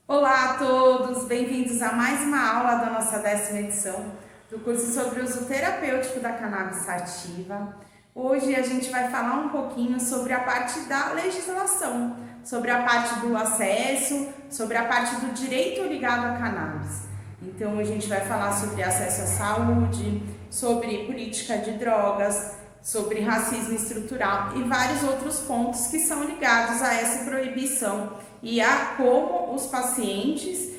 Olá a todos, bem-vindos a mais uma aula da nossa 10ª edição do curso sobre o uso terapêutico da cannabis sativa. Hoje a gente vai falar um pouquinho sobre a parte da legislação, sobre a parte do acesso, sobre a parte do direito ligado à cannabis. Então a gente vai falar sobre acesso à saúde, sobre política de drogas, sobre racismo estrutural e vários outros pontos que são ligados a essa proibição e a como os pacientes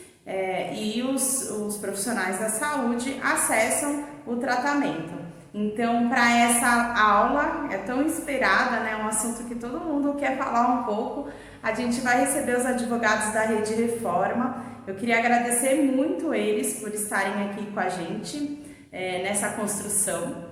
e os profissionais da saúde acessam o tratamento. Então, para essa aula, é tão esperada, né, um assunto que todo mundo quer falar um pouco, a gente vai receber os advogados da Rede Reforma. Eu queria agradecer muito eles por estarem aqui com a gente nessa construção.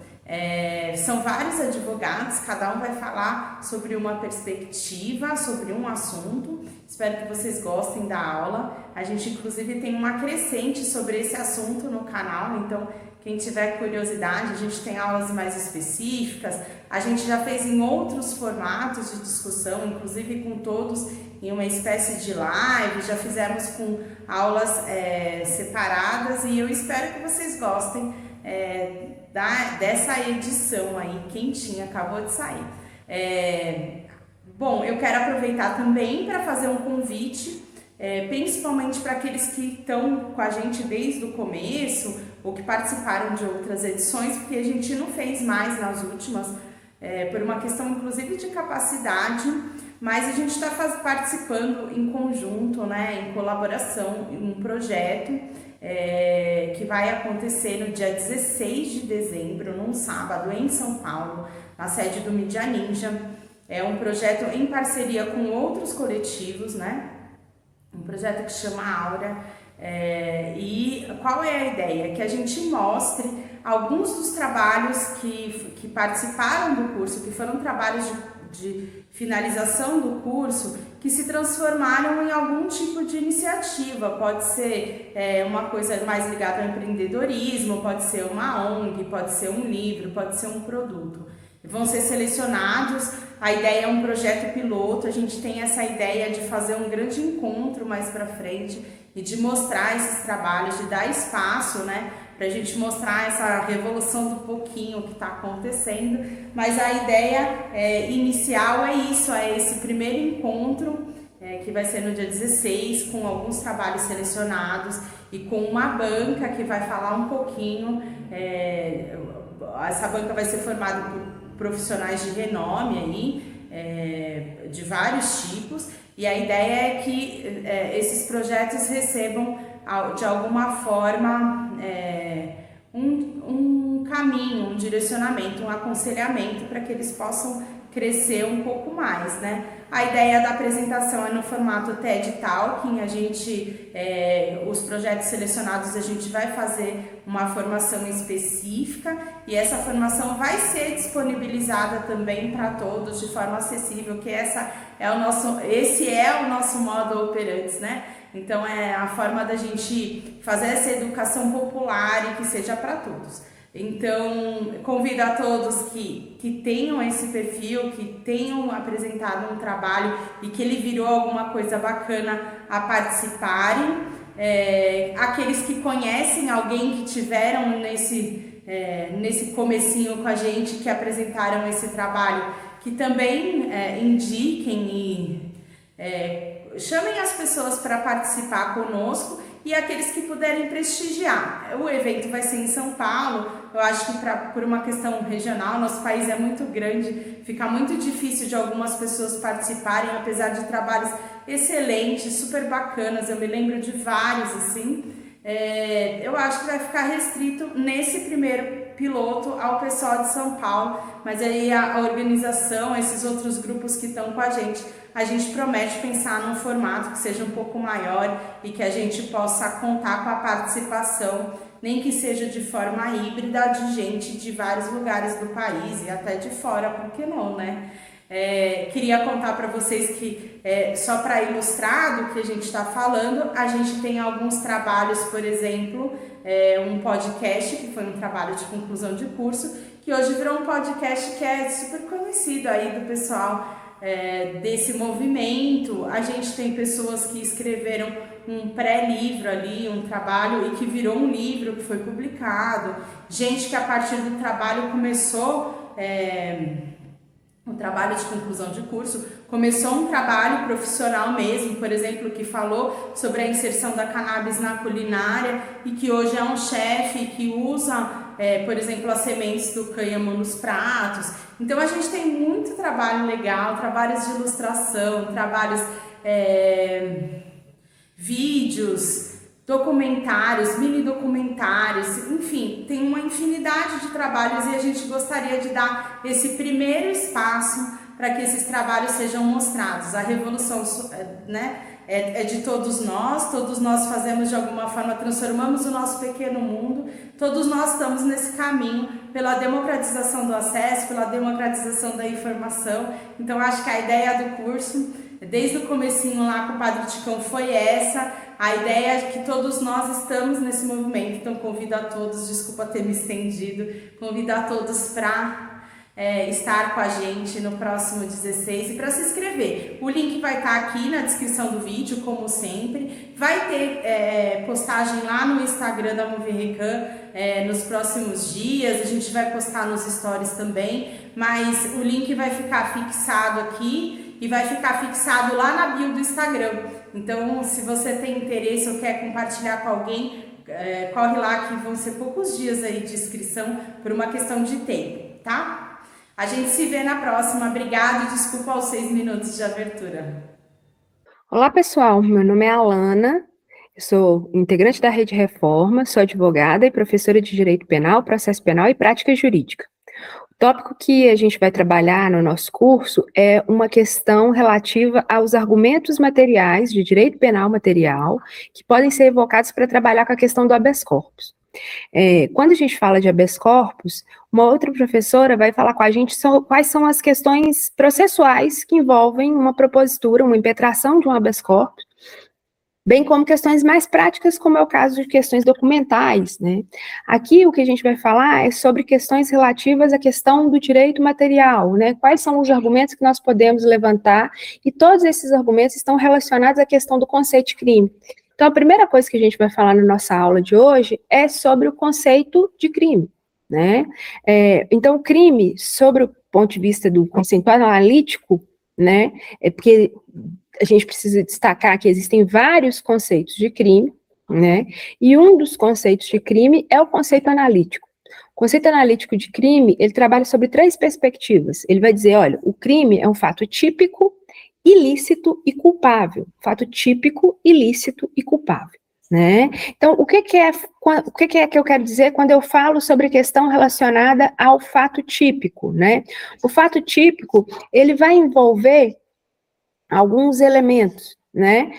São vários advogados, cada um vai falar sobre uma perspectiva, sobre um assunto. Espero que vocês gostem da aula. A gente inclusive tem uma crescente sobre esse assunto no canal, então quem tiver curiosidade, a gente tem aulas mais específicas. A gente já fez em outros formatos de discussão, inclusive com todos em uma espécie de live, já fizemos com aulas separadas e eu espero que vocês gostem dessa edição aí, quentinha, acabou de sair. Bom, eu quero aproveitar também para fazer um convite, principalmente para aqueles que estão com a gente desde o começo ou que participaram de outras edições, porque a gente não fez mais nas últimas, por uma questão inclusive de capacidade, mas a gente está participando em conjunto, né, em colaboração, em um projeto que vai acontecer no dia 16 de dezembro, num sábado, em São Paulo, na sede do Mídia Ninja. É um projeto em parceria com outros coletivos, né? Um projeto que chama Aura. E qual é a ideia? Que a gente mostre alguns dos trabalhos que participaram do curso, que foram trabalhos de finalização do curso, que se transformaram em algum tipo de iniciativa. Pode ser uma coisa mais ligada ao empreendedorismo, pode ser uma ONG, pode ser um livro, pode ser um produto. Vão ser selecionados, a ideia é um projeto piloto, a gente tem essa ideia de fazer um grande encontro mais para frente e de mostrar esses trabalhos, de dar espaço, né, para a gente mostrar essa revolução do pouquinho que está acontecendo, mas a ideia inicial é isso, é esse primeiro encontro que vai ser no dia 16, com alguns trabalhos selecionados e com uma banca que vai falar um pouquinho, essa banca vai ser formada por profissionais de renome aí, de vários tipos, e a ideia é que esses projetos recebam de alguma forma um caminho, um direcionamento, um aconselhamento para que eles possam crescer um pouco mais, né? A ideia da apresentação é no formato TED Talking, os projetos selecionados a gente vai fazer uma formação específica e essa formação vai ser disponibilizada também para todos de forma acessível, que esse é o nosso modo operandi, né? Então é a forma da gente fazer essa educação popular e que seja para todos. Então, convido a todos que tenham esse perfil, que tenham apresentado um trabalho e que ele virou alguma coisa bacana a participarem. Aqueles que conhecem alguém que tiveram nesse comecinho com a gente, que apresentaram esse trabalho, que também indiquem e chamem as pessoas para participar conosco. E aqueles que puderem prestigiar. O evento vai ser em São Paulo. Eu acho que por uma questão regional, nosso país é muito grande, fica muito difícil de algumas pessoas participarem, apesar de trabalhos excelentes, super bacanas. Eu me lembro de vários assim. Eu acho que vai ficar restrito nesse primeiro piloto ao pessoal de São Paulo, mas aí a organização, esses outros grupos que estão com a gente promete pensar num formato que seja um pouco maior e que a gente possa contar com a participação, nem que seja de forma híbrida, de gente de vários lugares do país e até de fora, por que não, né? Queria contar para vocês que, só para ilustrar do que a gente está falando, a gente tem alguns trabalhos, por exemplo, um podcast que foi um trabalho de conclusão de curso, que hoje virou um podcast que é super conhecido aí do pessoal desse movimento. A gente tem pessoas que escreveram um pré-livro ali, um trabalho, e que virou um livro que foi publicado, gente que a partir do trabalho começou... o trabalho de conclusão de curso, começou um trabalho profissional mesmo, por exemplo, que falou sobre a inserção da cannabis na culinária e que hoje é um chefe que usa, por exemplo, as sementes do cânhamo nos pratos. Então a gente tem muito trabalho legal, trabalhos de ilustração, trabalhos, vídeos, documentários, mini documentários, enfim, tem uma infinidade de trabalhos e a gente gostaria de dar esse primeiro espaço para que esses trabalhos sejam mostrados. A revolução, né, é de todos nós fazemos de alguma forma, transformamos o nosso pequeno mundo, todos nós estamos nesse caminho pela democratização do acesso, pela democratização da informação. Então acho que a ideia do curso, desde o comecinho lá com o Padre Ticão, foi essa. A ideia é que todos nós estamos nesse movimento, então convido a todos, desculpa ter me estendido, convido a todos para estar com a gente no próximo 16 e para se inscrever. O link vai estar aqui na descrição do vídeo, como sempre. Vai ter postagem lá no Instagram da Moverrecan nos próximos dias, a gente vai postar nos stories também, mas o link vai ficar fixado aqui e vai ficar fixado lá na bio do Instagram. Então, se você tem interesse ou quer compartilhar com alguém, corre lá que vão ser poucos dias aí de inscrição por uma questão de tempo, tá? A gente se vê na próxima. Obrigada e desculpa aos 6 minutos de abertura. Olá, pessoal. Meu nome é Alana, eu sou integrante da Rede Reforma, sou advogada e professora de Direito Penal, Processo Penal e Prática Jurídica. O tópico que a gente vai trabalhar no nosso curso é uma questão relativa aos argumentos materiais de direito penal material que podem ser evocados para trabalhar com a questão do habeas corpus. Quando a gente fala de habeas corpus, uma outra professora vai falar com a gente sobre quais são as questões processuais que envolvem uma propositura, uma impetração de um habeas corpus, bem como questões mais práticas, como é o caso de questões documentais, né? Aqui o que a gente vai falar é sobre questões relativas à questão do direito material, né? Quais são os argumentos que nós podemos levantar, e todos esses argumentos estão relacionados à questão do conceito de crime. Então, a primeira coisa que a gente vai falar na nossa aula de hoje é sobre o conceito de crime, né? Então, o crime, sobre o ponto de vista do conceito analítico, né? Porque a gente precisa destacar que existem vários conceitos de crime, né? E um dos conceitos de crime é o conceito analítico. O conceito analítico de crime, ele trabalha sobre 3 perspectivas. Ele vai dizer, olha, o crime é um fato típico, ilícito e culpável. Fato típico, ilícito e culpável, né? Então, o que é que eu quero dizer quando eu falo sobre questão relacionada ao fato típico, né? O fato típico, ele vai envolver alguns elementos, né?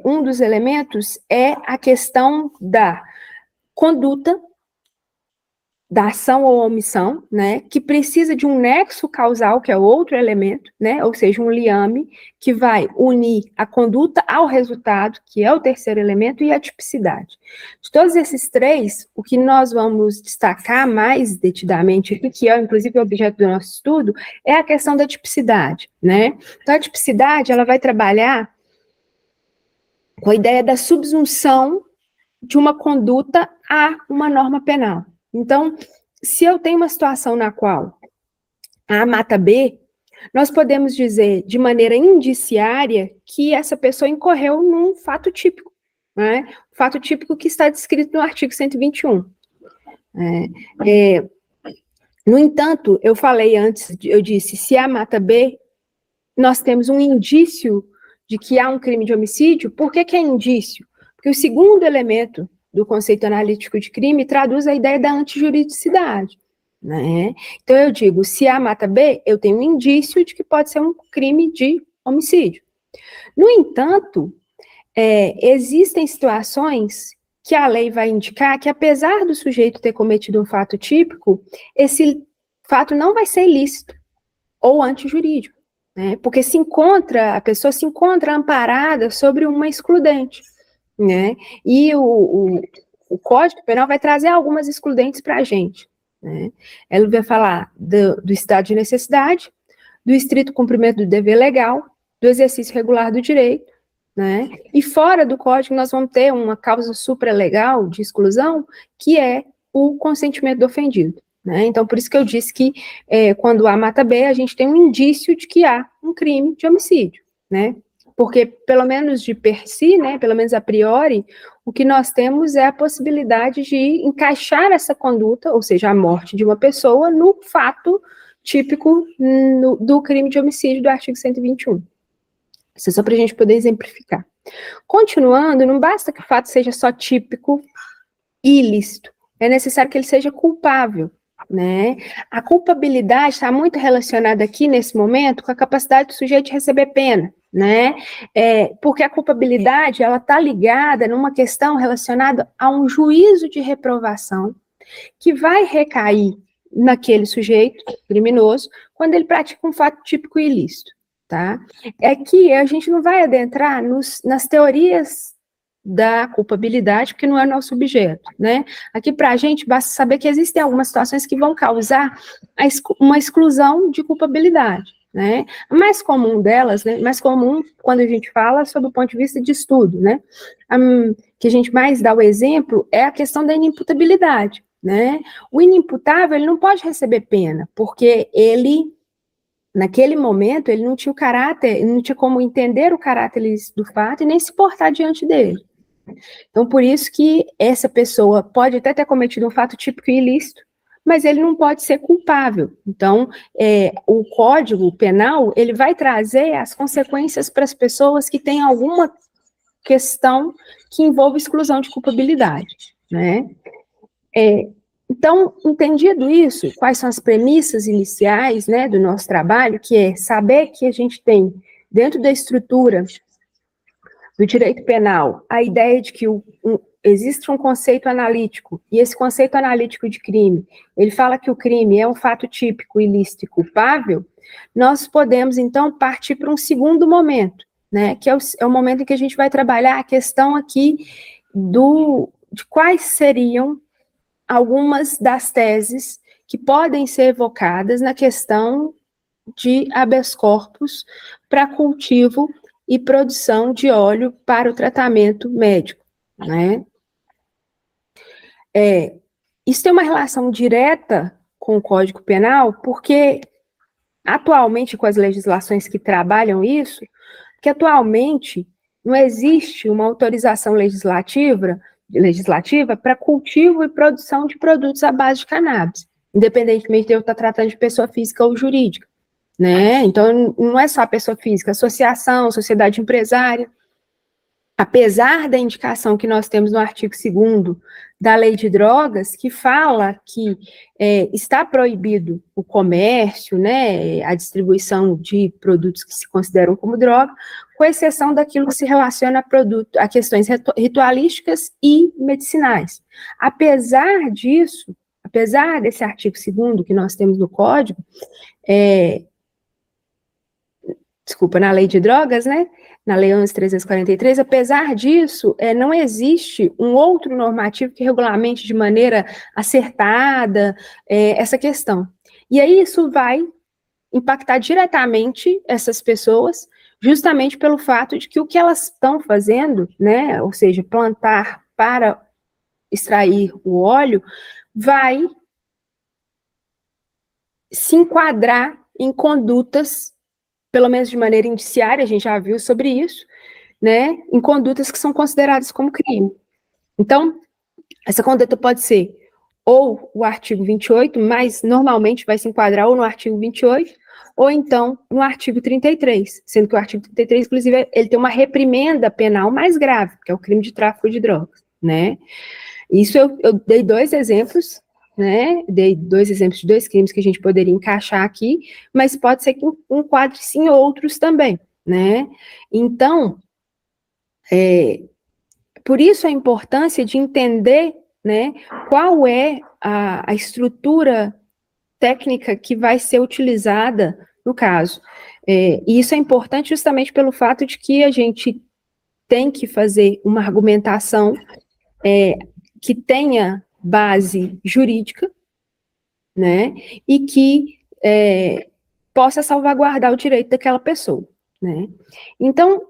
Um dos elementos é a questão da conduta, da ação ou omissão, né? Que precisa de um nexo causal, que é outro elemento, né? Ou seja, um liame que vai unir a conduta ao resultado, que é o terceiro elemento, e a tipicidade. De todos esses 3, o que nós vamos destacar mais detidamente aqui, que é inclusive o objeto do nosso estudo, é a questão da tipicidade, né? Então, a tipicidade, ela vai trabalhar com a ideia da subsunção de uma conduta a uma norma penal. Então, se eu tenho uma situação na qual A mata B, nós podemos dizer de maneira indiciária que essa pessoa incorreu num fato típico, né? Fato típico que está descrito no artigo 121. No entanto, eu falei antes, eu disse, se A mata B, nós temos um indício de que há um crime de homicídio. Por que é indício? Porque o segundo elemento do conceito analítico de crime traduz a ideia da antijuridicidade, né? Então, eu digo, se A mata B, eu tenho um indício de que pode ser um crime de homicídio. No entanto, existem situações que a lei vai indicar que, apesar do sujeito ter cometido um fato típico, esse fato não vai ser ilícito ou antijurídico, né? Porque a pessoa se encontra amparada sobre uma excludente, né? E o Código Penal vai trazer algumas excludentes para a gente, né? Ela vai falar do estado de necessidade, do estrito cumprimento do dever legal, do exercício regular do direito, né? E fora do Código nós vamos ter uma causa supralegal de exclusão, que é o consentimento do ofendido, né? Então, por isso que eu disse que quando A mata B, a gente tem um indício de que há um crime de homicídio, né? Porque, pelo menos de per si, né, pelo menos a priori, o que nós temos é a possibilidade de encaixar essa conduta, ou seja, a morte de uma pessoa, no fato típico do crime de homicídio do artigo 121. Isso é só para a gente poder exemplificar. Continuando, não basta que o fato seja só típico e ilícito, é necessário que ele seja culpável, né? A culpabilidade está muito relacionada aqui, nesse momento, com a capacidade do sujeito de receber pena, né? Porque a culpabilidade, ela está ligada numa questão relacionada a um juízo de reprovação que vai recair naquele sujeito criminoso quando ele pratica um fato típico e ilícito, tá? É que a gente não vai adentrar nas teorias da culpabilidade, porque não é nosso objeto, né? Aqui para a gente basta saber que existem algumas situações que vão causar uma exclusão de culpabilidade, né? A mais comum delas, né? Mais comum quando a gente fala sob o ponto de vista de estudo, né? Que a gente mais dá o exemplo é a questão da inimputabilidade, né? O inimputável, ele não pode receber pena, porque ele, naquele momento, ele não tinha o caráter, ele não tinha como entender o caráter do fato e nem se portar diante dele. Então, por isso que essa pessoa pode até ter cometido um fato típico e ilícito, mas ele não pode ser culpável. Então, o Código Penal, ele vai trazer as consequências para as pessoas que têm alguma questão que envolve exclusão de culpabilidade, né? Então, entendido isso, quais são as premissas iniciais, né, do nosso trabalho, que é saber que a gente tem, dentro da estrutura do direito penal, a ideia de que existe um conceito analítico, e esse conceito analítico de crime, ele fala que o crime é um fato típico, ilícito e culpável, nós podemos, então, partir para um segundo momento, né, que é o momento em que a gente vai trabalhar a questão aqui de quais seriam algumas das teses que podem ser evocadas na questão de habeas corpus para cultivo e produção de óleo para o tratamento médico, né? Isso tem uma relação direta com o Código Penal, porque atualmente, com as legislações que trabalham isso, que atualmente não existe uma autorização legislativa para cultivo e produção de produtos à base de cannabis, independentemente de eu estar tratando de pessoa física ou jurídica, né? Então, não é só a pessoa física, associação, sociedade empresária. Apesar da indicação que nós temos no artigo 2º da Lei de Drogas, que fala que está proibido o comércio, né, a distribuição de produtos que se consideram como droga, com exceção daquilo que se relaciona a questões ritualísticas e medicinais. Apesar disso, apesar desse artigo 2º que nós temos no Código, na Lei de Drogas, né, na Lei 11.343, apesar disso, não existe um outro normativo que regulamente de maneira acertada essa questão. E aí isso vai impactar diretamente essas pessoas, justamente pelo fato de que o que elas estão fazendo, né, ou seja, plantar para extrair o óleo, vai se enquadrar em condutas, pelo menos de maneira indiciária, a gente já viu sobre isso, né, em condutas que são consideradas como crime. Então, essa conduta pode ser ou o artigo 28, mas normalmente vai se enquadrar ou no artigo 28, ou então no artigo 33, sendo que o artigo 33, inclusive, ele tem uma reprimenda penal mais grave, que é o crime de tráfico de drogas, né. Isso eu dei 2 exemplos, né? Dei 2 exemplos de 2 crimes que a gente poderia encaixar aqui, mas pode ser que enquadre-se em outros também, né? Então, por isso a importância de entender, né, qual é a estrutura técnica que vai ser utilizada no caso. E isso é importante justamente pelo fato de que a gente tem que fazer uma argumentação que tenha base jurídica, né, e que possa salvaguardar o direito daquela pessoa, né. Então,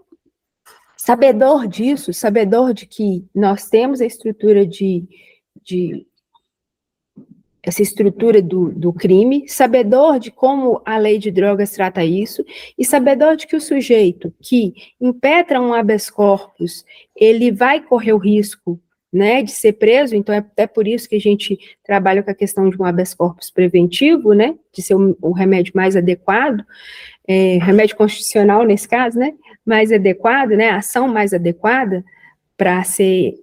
sabedor disso, sabedor de que nós temos a estrutura essa estrutura do crime, sabedor de como a lei de drogas trata isso, e sabedor de que o sujeito que impetra um habeas corpus, ele vai correr o risco, né, de ser preso, então é por isso que a gente trabalha com a questão de um habeas corpus preventivo, né, de ser o remédio mais adequado, remédio constitucional nesse caso, né, mais adequado, né, a ação mais adequada para ser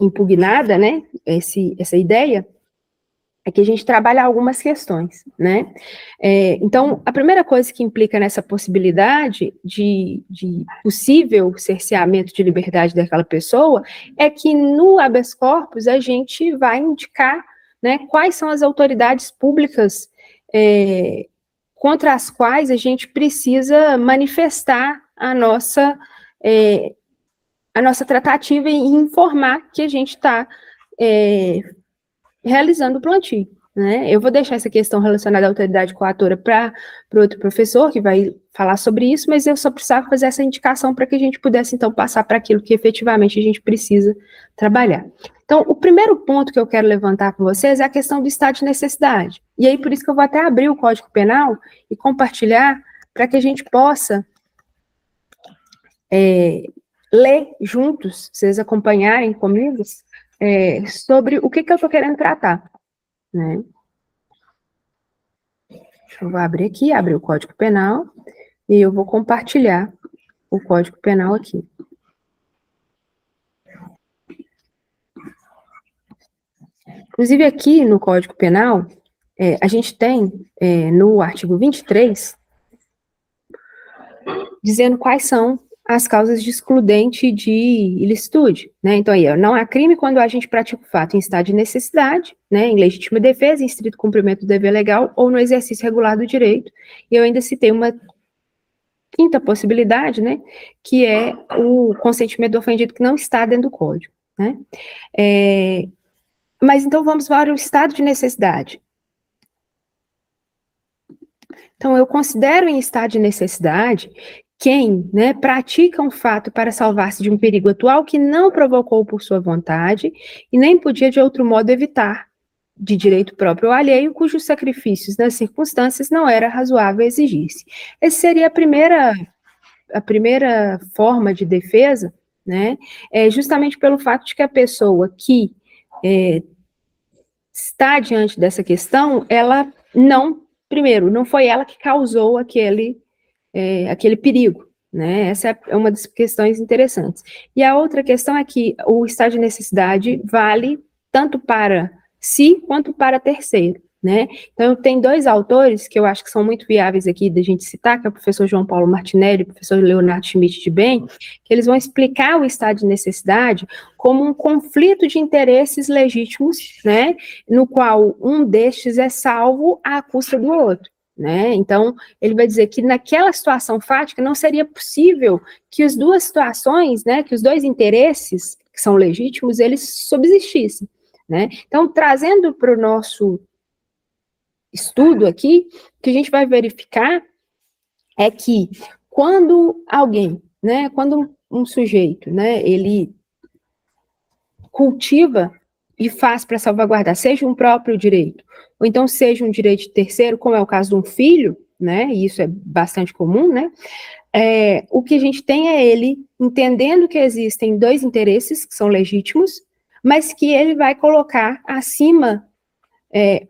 impugnada, né, essa ideia, é que a gente trabalha algumas questões, né? Então, a primeira coisa que implica nessa possibilidade de possível cerceamento de liberdade daquela pessoa é que no habeas corpus a gente vai indicar, né, quais são as autoridades públicas contra as quais a gente precisa manifestar a nossa tratativa e informar que a gente está realizando o plantio, né? Eu vou deixar essa questão relacionada à autoridade coatora para outro professor, que vai falar sobre isso, mas eu só precisava fazer essa indicação para que a gente pudesse, então, passar para aquilo que efetivamente a gente precisa trabalhar. Então, o primeiro ponto que eu quero levantar com vocês é a questão do estado de necessidade. E aí, por isso que eu vou até abrir o Código Penal e compartilhar para que a gente possa ler juntos, vocês acompanharem comigo, sobre o que eu estou querendo tratar, né? Eu vou abrir aqui, abrir o Código Penal, e eu vou compartilhar o Código Penal aqui. Inclusive, aqui no Código Penal, a gente tem, no artigo 23, dizendo quais são as causas de excludente de ilicitude, né? Então, aí, não há crime quando o agente pratica o fato em estado de necessidade, né, em legítima defesa, em estrito cumprimento do dever legal ou no exercício regular do direito. E eu ainda citei uma quinta possibilidade, né, que é o consentimento do ofendido que não está dentro do código, né? Mas então vamos para o estado de necessidade. Então, eu considero em estado de necessidade quem, né, pratica um fato para salvar-se de um perigo atual que não provocou por sua vontade e nem podia de outro modo evitar, de direito próprio ou alheio, cujos sacrifícios nas circunstâncias não era razoável exigir-se. Essa seria a primeira forma de defesa, né, justamente pelo fato de que a pessoa que está diante dessa questão, ela primeiro, não foi ela que causou aquele perigo, né? Essa é uma das questões interessantes. E a outra questão é que o estado de necessidade vale tanto para si quanto para terceiro, né? Então, tem 2 autores que eu acho que são muito viáveis aqui da gente citar, que é o professor João Paulo Martinelli e o professor Leonardo Schmidt de Bem, que eles vão explicar o estado de necessidade como um conflito de interesses legítimos, né? No qual um destes é salvo à custa do outro. Né? Então, ele vai dizer que naquela situação fática não seria possível que as duas situações, né, que os 2 interesses que são legítimos, eles subsistissem, né? Então, trazendo para o nosso estudo aqui, o que a gente vai verificar é que quando alguém, né, quando um sujeito, né, ele cultiva e faz para salvaguardar, seja um próprio direito, ou então seja um direito de terceiro, como é o caso de um filho, né, e isso é bastante comum, né, o que a gente tem é ele entendendo que existem 2 interesses que são legítimos, mas que ele vai colocar acima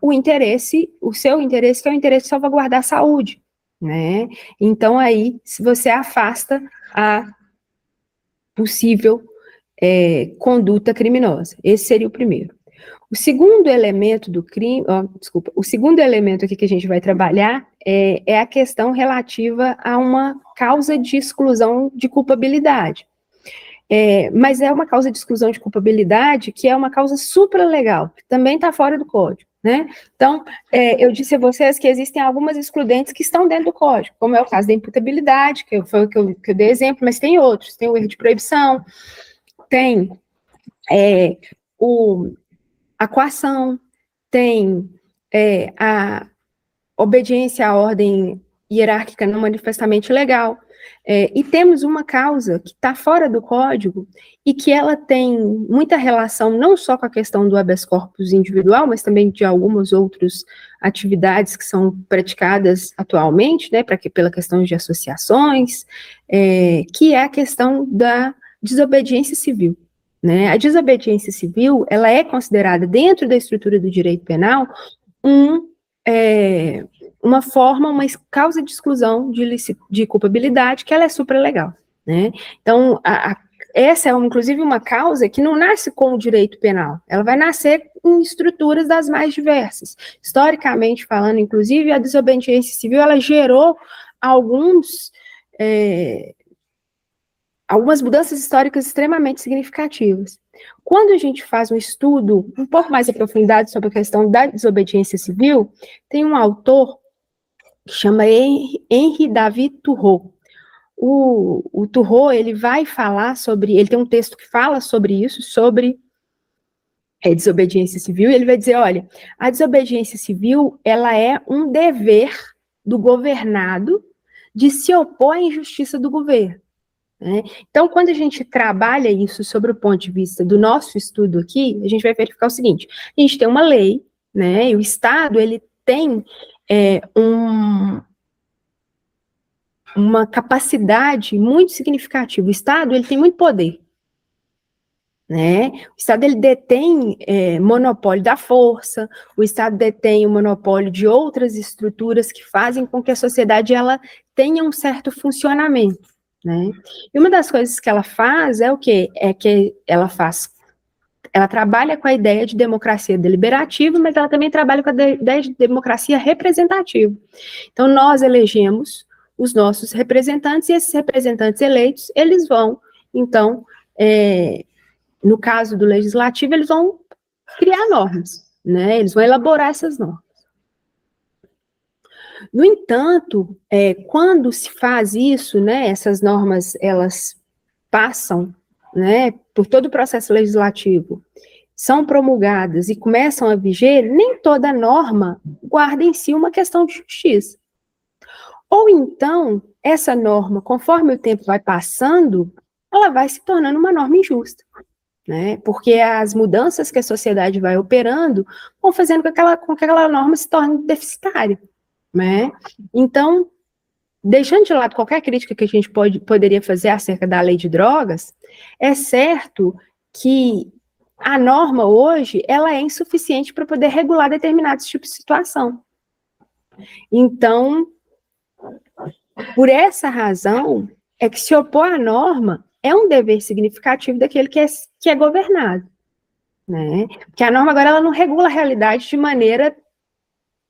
o seu interesse, que é o interesse de salvaguardar a saúde, né, então aí, se você afasta a possível conduta criminosa. Esse seria o primeiro. O segundo elemento do crime, o segundo elemento aqui que a gente vai trabalhar é a questão relativa a uma causa de exclusão de culpabilidade. Mas é uma causa de exclusão de culpabilidade que é uma causa supralegal, que também está fora do código, né? Então, eu disse a vocês que existem algumas excludentes que estão dentro do código, como é o caso da imputabilidade, que foi o que eu dei exemplo, mas tem outros, tem o erro de proibição, tem a coação, tem a obediência à ordem hierárquica não manifestamente legal, e temos uma causa que está fora do código e que ela tem muita relação não só com a questão do habeas corpus individual, mas também de algumas outras atividades que são praticadas atualmente, né, pela questão de associações, que é a questão da desobediência civil. Né? A desobediência civil, ela é considerada, dentro da estrutura do direito penal, uma forma, uma causa de exclusão de culpabilidade, que ela é supralegal, né? Então, essa é, inclusive, uma causa que não nasce com o direito penal, ela vai nascer em estruturas das mais diversas. Historicamente falando, inclusive, a desobediência civil, ela gerou algumas mudanças históricas extremamente significativas. Quando a gente faz um estudo um pouco mais aprofundado sobre a questão da desobediência civil, tem um autor que chama Henri David Thoreau. O Thoreau, ele vai falar sobre, ele tem um texto que fala sobre isso, sobre desobediência civil, e ele vai dizer, olha, a desobediência civil, ela é um dever do governado de se opor à injustiça do governo. Né? Então, quando a gente trabalha isso sobre o ponto de vista do nosso estudo aqui, a gente vai verificar o seguinte, a gente tem uma lei, né, e o Estado, ele tem uma capacidade muito significativa. O Estado, ele tem muito poder, né? O Estado, ele detém monopólio da força, o Estado detém o monopólio de outras estruturas que fazem com que a sociedade, ela tenha um certo funcionamento, né? E uma das coisas que ela faz é o quê? É que ela trabalha com a ideia de democracia deliberativa, mas ela também trabalha com a ideia de democracia representativa. Então, nós elegemos os nossos representantes, e esses representantes eleitos, eles vão, então, no caso do legislativo, eles vão criar normas, né? Eles vão elaborar essas normas. No entanto, quando se faz isso, né, essas normas, elas passam, né, por todo o processo legislativo, são promulgadas e começam a viger, nem toda norma guarda em si uma questão de justiça. Ou então, essa norma, conforme o tempo vai passando, ela vai se tornando uma norma injusta, né? Porque as mudanças que a sociedade vai operando vão fazendo com que aquela norma se torne deficitária, né? Então, deixando de lado qualquer crítica que a gente poderia fazer acerca da lei de drogas, é certo que a norma hoje, ela é insuficiente para poder regular determinados tipos de situação. Então, por essa razão, é que se opor à norma é um dever significativo daquele que é governado, né? Porque a norma agora, ela não regula a realidade de maneira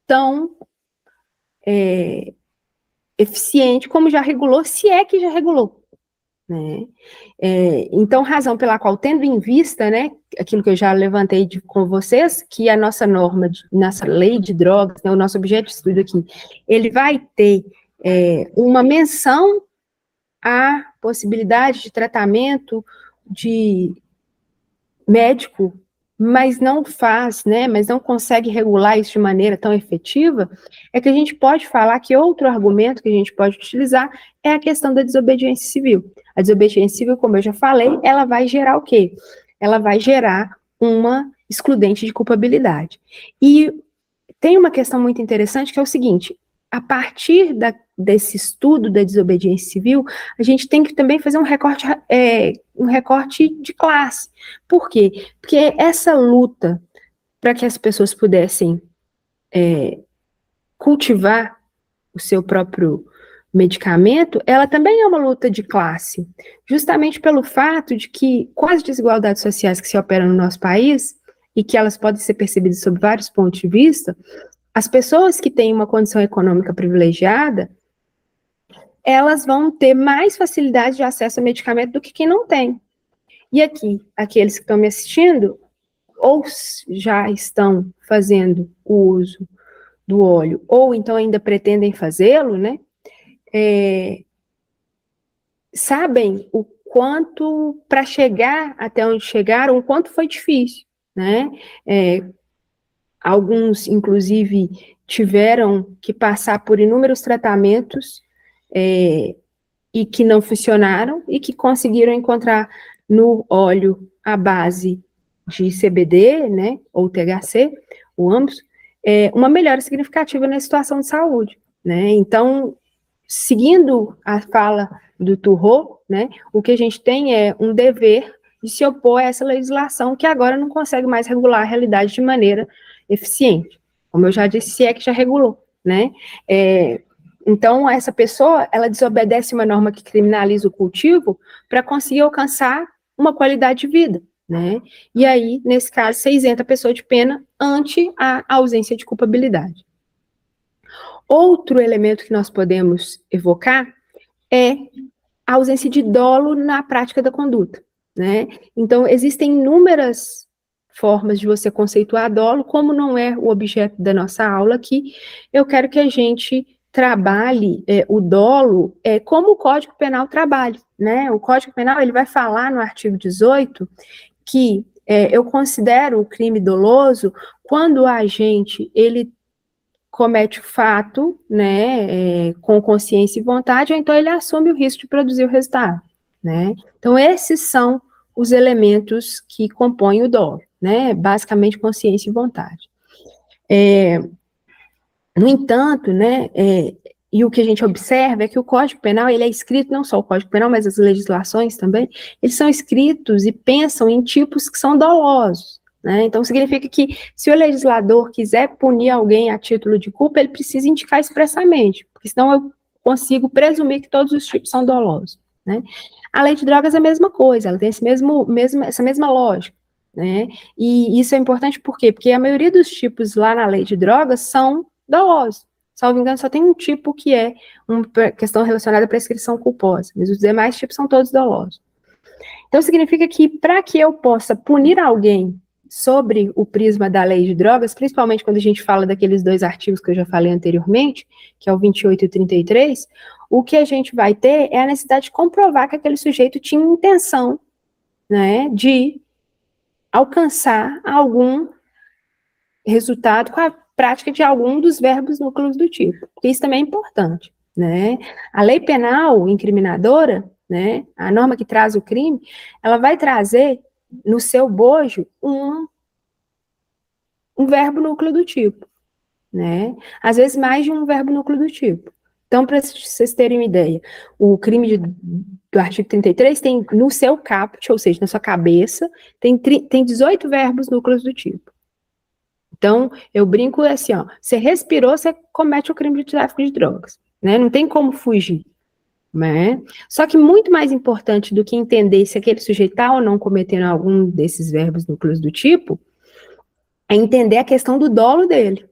tão eficiente como já regulou, se é que já regulou, né? Então, razão pela qual, tendo em vista, né, aquilo que eu já levantei com vocês, que a nossa norma, nossa lei de drogas, né, o nosso objeto de estudo aqui, ele vai ter uma menção à possibilidade de tratamento de médico, mas não faz, né, mas não consegue regular isso de maneira tão efetiva, é que a gente pode falar que outro argumento que a gente pode utilizar é a questão da desobediência civil. A desobediência civil, como eu já falei, ela vai gerar o quê? Ela vai gerar uma excludente de culpabilidade. E tem uma questão muito interessante que é o seguinte, a partir desse estudo da desobediência civil, a gente tem que também fazer um recorte de classe. Por quê? Porque essa luta para que as pessoas pudessem cultivar o seu próprio medicamento, ela também é uma luta de classe, justamente pelo fato de que, com as desigualdades sociais que se operam no nosso país, e que elas podem ser percebidas sob vários pontos de vista, as pessoas que têm uma condição econômica privilegiada, elas vão ter mais facilidade de acesso a medicamento do que quem não tem. E aqui, aqueles que estão me assistindo, ou já estão fazendo o uso do óleo, ou então ainda pretendem fazê-lo, né? Sabem o quanto, para chegar até onde chegaram, o quanto foi difícil, né? Alguns, inclusive, tiveram que passar por inúmeros tratamentos e que não funcionaram e que conseguiram encontrar no óleo à base de CBD, né, ou THC, ou ambos, uma melhora significativa na situação de saúde, né? Então, seguindo a fala do Turreau, né, o que a gente tem é um dever de se opor a essa legislação que agora não consegue mais regular a realidade de maneira eficiente. Como eu já disse, se é que já regulou, né? Então, essa pessoa, ela desobedece uma norma que criminaliza o cultivo para conseguir alcançar uma qualidade de vida, né? E aí, nesse caso, você isenta a pessoa de pena ante a ausência de culpabilidade. Outro elemento que nós podemos evocar é a ausência de dolo na prática da conduta, né? Então, existem inúmeras formas de você conceituar dolo, como não é o objeto da nossa aula aqui, eu quero que a gente trabalhe o dolo como o Código Penal trabalha, né? O Código Penal, ele vai falar no artigo 18 que eu considero o crime doloso quando o agente, ele comete o fato, né, com consciência e vontade, ou então ele assume o risco de produzir o resultado, né? Então, esses são os elementos que compõem o dolo, né? Basicamente, consciência e vontade. No entanto, né, e o que a gente observa é que o Código Penal, ele é escrito, não só o Código Penal, mas as legislações também, eles são escritos e pensam em tipos que são dolosos, né? Então, significa que se o legislador quiser punir alguém a título de culpa, ele precisa indicar expressamente, porque senão eu consigo presumir que todos os tipos são dolosos, né? A lei de drogas é a mesma coisa, ela tem essa mesma lógica, né? E isso é importante por quê? Porque a maioria dos tipos lá na lei de drogas são dolosos. Salvo engano, só tem um tipo que é uma questão relacionada à prescrição culposa, mas os demais tipos são todos dolosos. Então, significa que para que eu possa punir alguém sobre o prisma da lei de drogas, principalmente quando a gente fala daqueles dois artigos que eu já falei anteriormente, que é o 28 e o 33, o que a gente vai ter é a necessidade de comprovar que aquele sujeito tinha intenção, né, de alcançar algum resultado com a prática de algum dos verbos núcleos do tipo, porque isso também é importante, né? A lei penal incriminadora, né, a norma que traz o crime, ela vai trazer no seu bojo um verbo núcleo do tipo, né? Às vezes mais de um verbo núcleo do tipo. Então, para vocês terem uma ideia, o crime do artigo 33 tem no seu caput, ou seja, na sua cabeça, tem 18 verbos núcleos do tipo. Então, eu brinco assim, ó, você respirou, você comete o crime de tráfico de drogas, né? Não tem como fugir, né? Só que muito mais importante do que entender se aquele sujeito está ou não cometendo algum desses verbos núcleos do tipo, é entender a questão do dolo dele,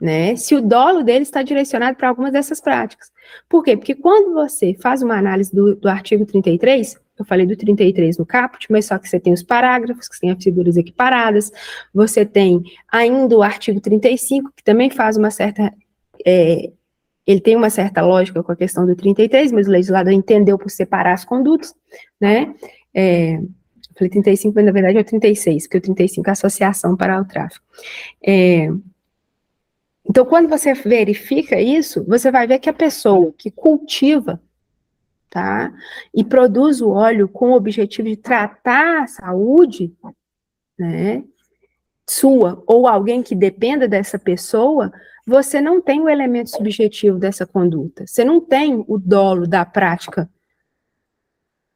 né? Se o dolo dele está direcionado para algumas dessas práticas. Por quê? Porque quando você faz uma análise do artigo 33, eu falei do 33 no caput, mas só que você tem os parágrafos, que tem as figuras equiparadas, você tem ainda o artigo 35, que também faz uma certa... ele tem uma certa lógica com a questão do 33, mas o legislador entendeu por separar as condutas, né? Eu falei 35, mas na verdade é o 36, porque o 35 é a associação para o tráfico. Então, quando você verifica isso, você vai ver que a pessoa que cultiva, tá, e produz o óleo com o objetivo de tratar a saúde, né, sua, ou alguém que dependa dessa pessoa, você não tem o elemento subjetivo dessa conduta. Você não tem o dolo da prática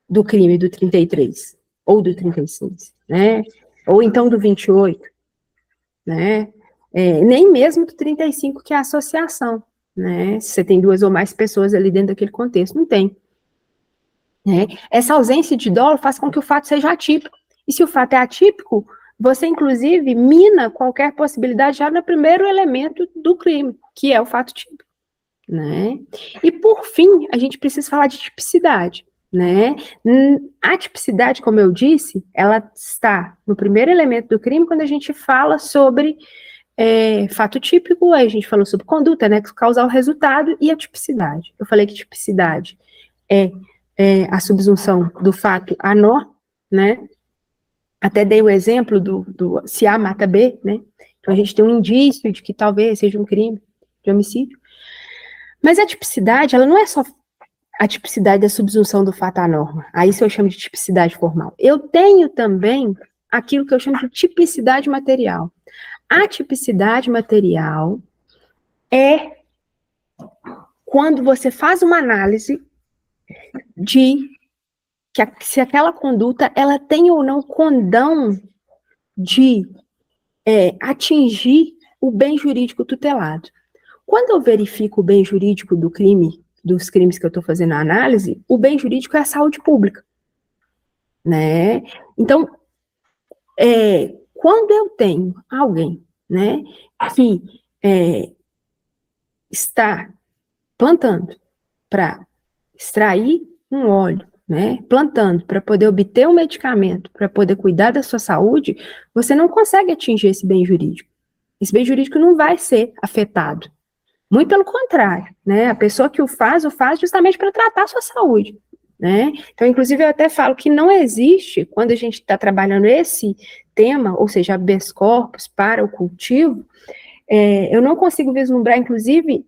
do crime do 33, ou do 36, né, ou então do 28, né, nem mesmo do 35, que é a associação, né? Se você tem 2 ou mais pessoas ali dentro daquele contexto, não tem. Né? Essa ausência de dolo faz com que o fato seja atípico. E se o fato é atípico, você, inclusive, mina qualquer possibilidade já no primeiro elemento do crime, que é o fato típico. Né? E, por fim, a gente precisa falar de tipicidade. Né? A tipicidade, como eu disse, ela está no primeiro elemento do crime quando a gente fala sobre fato típico, aí a gente falou sobre conduta, né, causar o resultado, e a tipicidade. Eu falei que tipicidade é a subsunção do fato a nó, né? Até dei o exemplo do se A mata B, né? Então a gente tem um indício de que talvez seja um crime de homicídio. Mas a tipicidade, ela não é só a tipicidade da subsunção do fato à norma. Aí isso eu chamo de tipicidade formal. Eu tenho também aquilo que eu chamo de tipicidade material. A tipicidade material é quando você faz uma análise de se aquela conduta ela tem ou não condão de atingir o bem jurídico tutelado. Quando eu verifico o bem jurídico do crime, dos crimes que eu estou fazendo a análise, o bem jurídico é a saúde pública, né? Então, quando eu tenho alguém, né, que está plantando para extrair um óleo, né, plantando para poder obter um medicamento, para poder cuidar da sua saúde, você não consegue atingir esse bem jurídico. Esse bem jurídico não vai ser afetado. Muito pelo contrário, né? A pessoa que o faz justamente para tratar a sua saúde, né? Então, inclusive, eu até falo que não existe, quando a gente está trabalhando esse tema, ou seja, habeas corpus para o cultivo, eu não consigo vislumbrar, inclusive,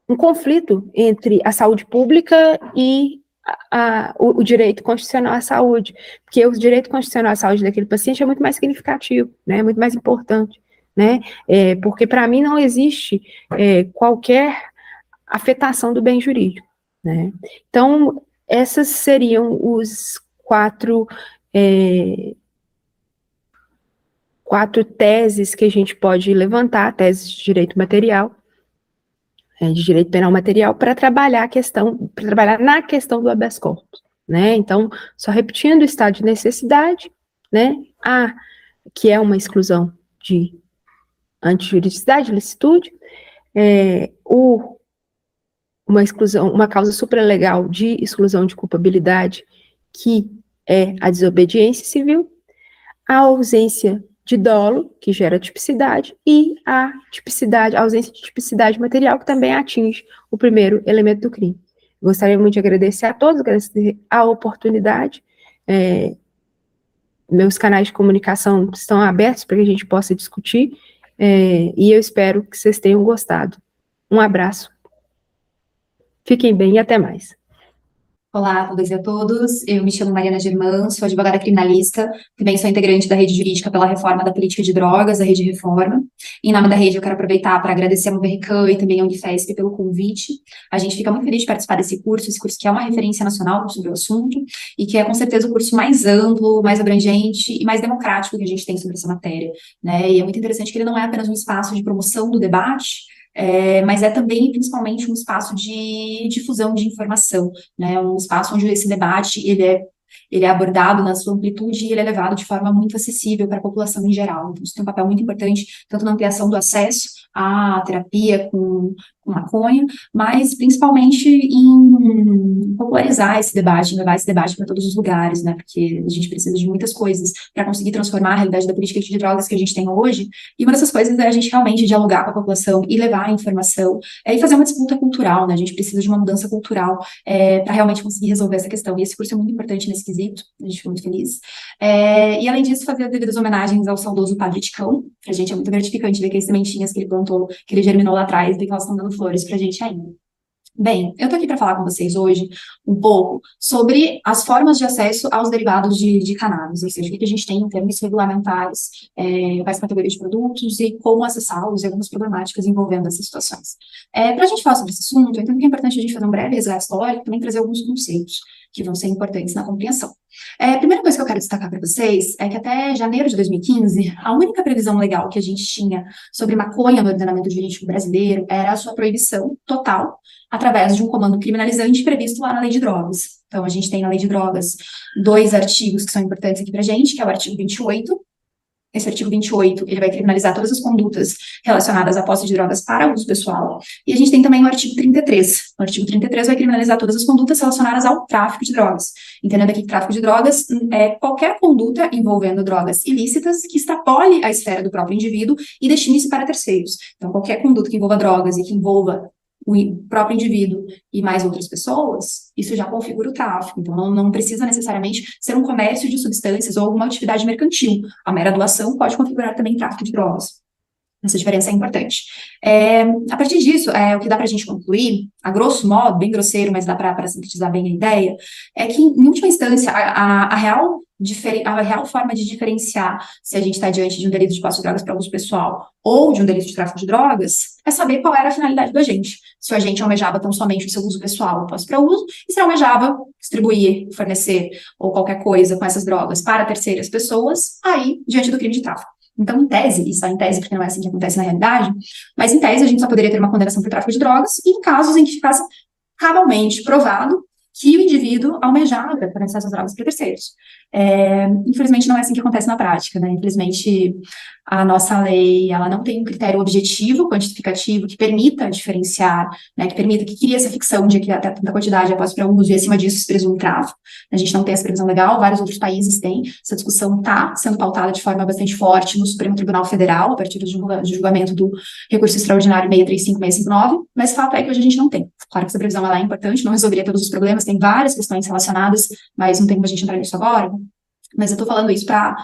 um conflito entre a saúde pública e o direito constitucional à saúde, porque o direito constitucional à saúde daquele paciente é muito mais significativo, né, muito mais importante, né, porque para mim não existe qualquer afetação do bem jurídico, né. Então, essas seriam os quatro teses que a gente pode levantar, teses de direito material, de direito penal material, para trabalhar na questão do habeas corpus, né? Então, só repetindo, o estado de necessidade, né? Que é uma exclusão de antijuridicidade, licitude, uma causa supralegal de exclusão de culpabilidade, que é a desobediência civil, a ausência de dolo, que gera tipicidade, e a ausência de tipicidade material, que também atinge o primeiro elemento do crime. Gostaria muito de agradecer a todos, agradecer a oportunidade. Meus canais de comunicação estão abertos para que a gente possa discutir, e eu espero que vocês tenham gostado. Um abraço. Fiquem bem e até mais. Olá a todas e a todos, eu me chamo Mariana Germán, sou advogada criminalista, também sou integrante da Rede Jurídica pela Reforma da Política de Drogas, a Rede Reforma. Em nome da rede, eu quero aproveitar para agradecer a Movericam e também a Unifesp pelo convite. A gente fica muito feliz de participar desse curso, esse curso que é uma referência nacional sobre o assunto e que é com certeza o curso mais amplo, mais abrangente e mais democrático que a gente tem sobre essa matéria, né? E é muito interessante que ele não é apenas um espaço de promoção do debate, mas é também, principalmente, um espaço de difusão de informação, né? Um espaço onde esse debate ele é abordado na sua amplitude e ele é levado de forma muito acessível para a população em geral. Então, isso tem um papel muito importante, tanto na ampliação do acesso à terapia com maconha, mas principalmente em popularizar esse debate, em levar esse debate para todos os lugares, né? Porque a gente precisa de muitas coisas para conseguir transformar a realidade da política de drogas que a gente tem hoje, e uma dessas coisas é a gente realmente dialogar com a população e levar a informação, e fazer uma disputa cultural, né? A gente precisa de uma mudança cultural para realmente conseguir resolver essa questão, e esse curso é muito importante nesse quesito, a gente fica muito feliz. E além disso, fazer as devidas homenagens ao saudoso Padre Ticão, que a gente é muito gratificante ver que as sementinhas que ele plantou, que ele germinou lá atrás, e que elas estão dando flores para a gente ainda. Bem, eu tô aqui para falar com vocês hoje um pouco sobre as formas de acesso aos derivados de cannabis, ou seja, o que a gente tem em termos regulamentares, quais categorias de produtos e como acessá-los e algumas problemáticas envolvendo essas situações. Para a gente falar sobre esse assunto, eu entendo que é importante a gente fazer um breve resgate histórico e também trazer alguns conceitos que vão ser importantes na compreensão. A primeira coisa que eu quero destacar para vocês é que até janeiro de 2015, a única previsão legal que a gente tinha sobre maconha no ordenamento jurídico brasileiro era a sua proibição total através de um comando criminalizante previsto lá na Lei de Drogas. Então, a gente tem na Lei de Drogas dois artigos que são importantes aqui para a gente, que é o artigo 28. Esse artigo 28, ele vai criminalizar todas as condutas relacionadas à posse de drogas para uso pessoal. E a gente tem também o artigo 33. O artigo 33 vai criminalizar todas as condutas relacionadas ao tráfico de drogas. Entendendo aqui que tráfico de drogas é qualquer conduta envolvendo drogas ilícitas que extrapole a esfera do próprio indivíduo e destine-se para terceiros. Então, qualquer conduta que envolva drogas e que envolva o próprio indivíduo e mais outras pessoas, isso já configura o tráfico. Então, não precisa necessariamente ser um comércio de substâncias ou alguma atividade mercantil. A mera doação pode configurar também tráfico de drogas. Essa diferença é importante. A partir disso, o que dá para a gente concluir, a grosso modo, bem grosseiro, mas dá para sintetizar bem a ideia, é que, em última instância, a real forma de diferenciar se a gente está diante de um delito de posse de drogas para uso pessoal ou de um delito de tráfico de drogas é saber qual era a finalidade do agente. Se o agente almejava tão somente o seu uso pessoal ou posse para uso, e se almejava distribuir, fornecer ou qualquer coisa com essas drogas para terceiras pessoas, aí, diante do crime de tráfico. Então, em tese, isso é em tese porque não é assim que acontece na realidade, mas em tese a gente só poderia ter uma condenação por tráfico de drogas em casos em que ficasse cabalmente provado que o indivíduo almejava fornecer essas drogas para terceiros. Infelizmente, não é assim que acontece na prática, né? Infelizmente, a nossa lei, ela não tem um critério objetivo, quantificativo, que permita diferenciar, né, que crie essa ficção de que até tanta quantidade é posse para uso e acima disso se presume tráfico. A gente não tem essa previsão legal, vários outros países têm. Essa discussão está sendo pautada de forma bastante forte no Supremo Tribunal Federal, a partir do julgamento do recurso extraordinário 635-659, mas o fato é que hoje a gente não tem. Claro que essa previsão ela é importante, não resolveria todos os problemas, tem várias questões relacionadas, mas não tem como a gente entrar nisso agora. Mas eu estou falando isso para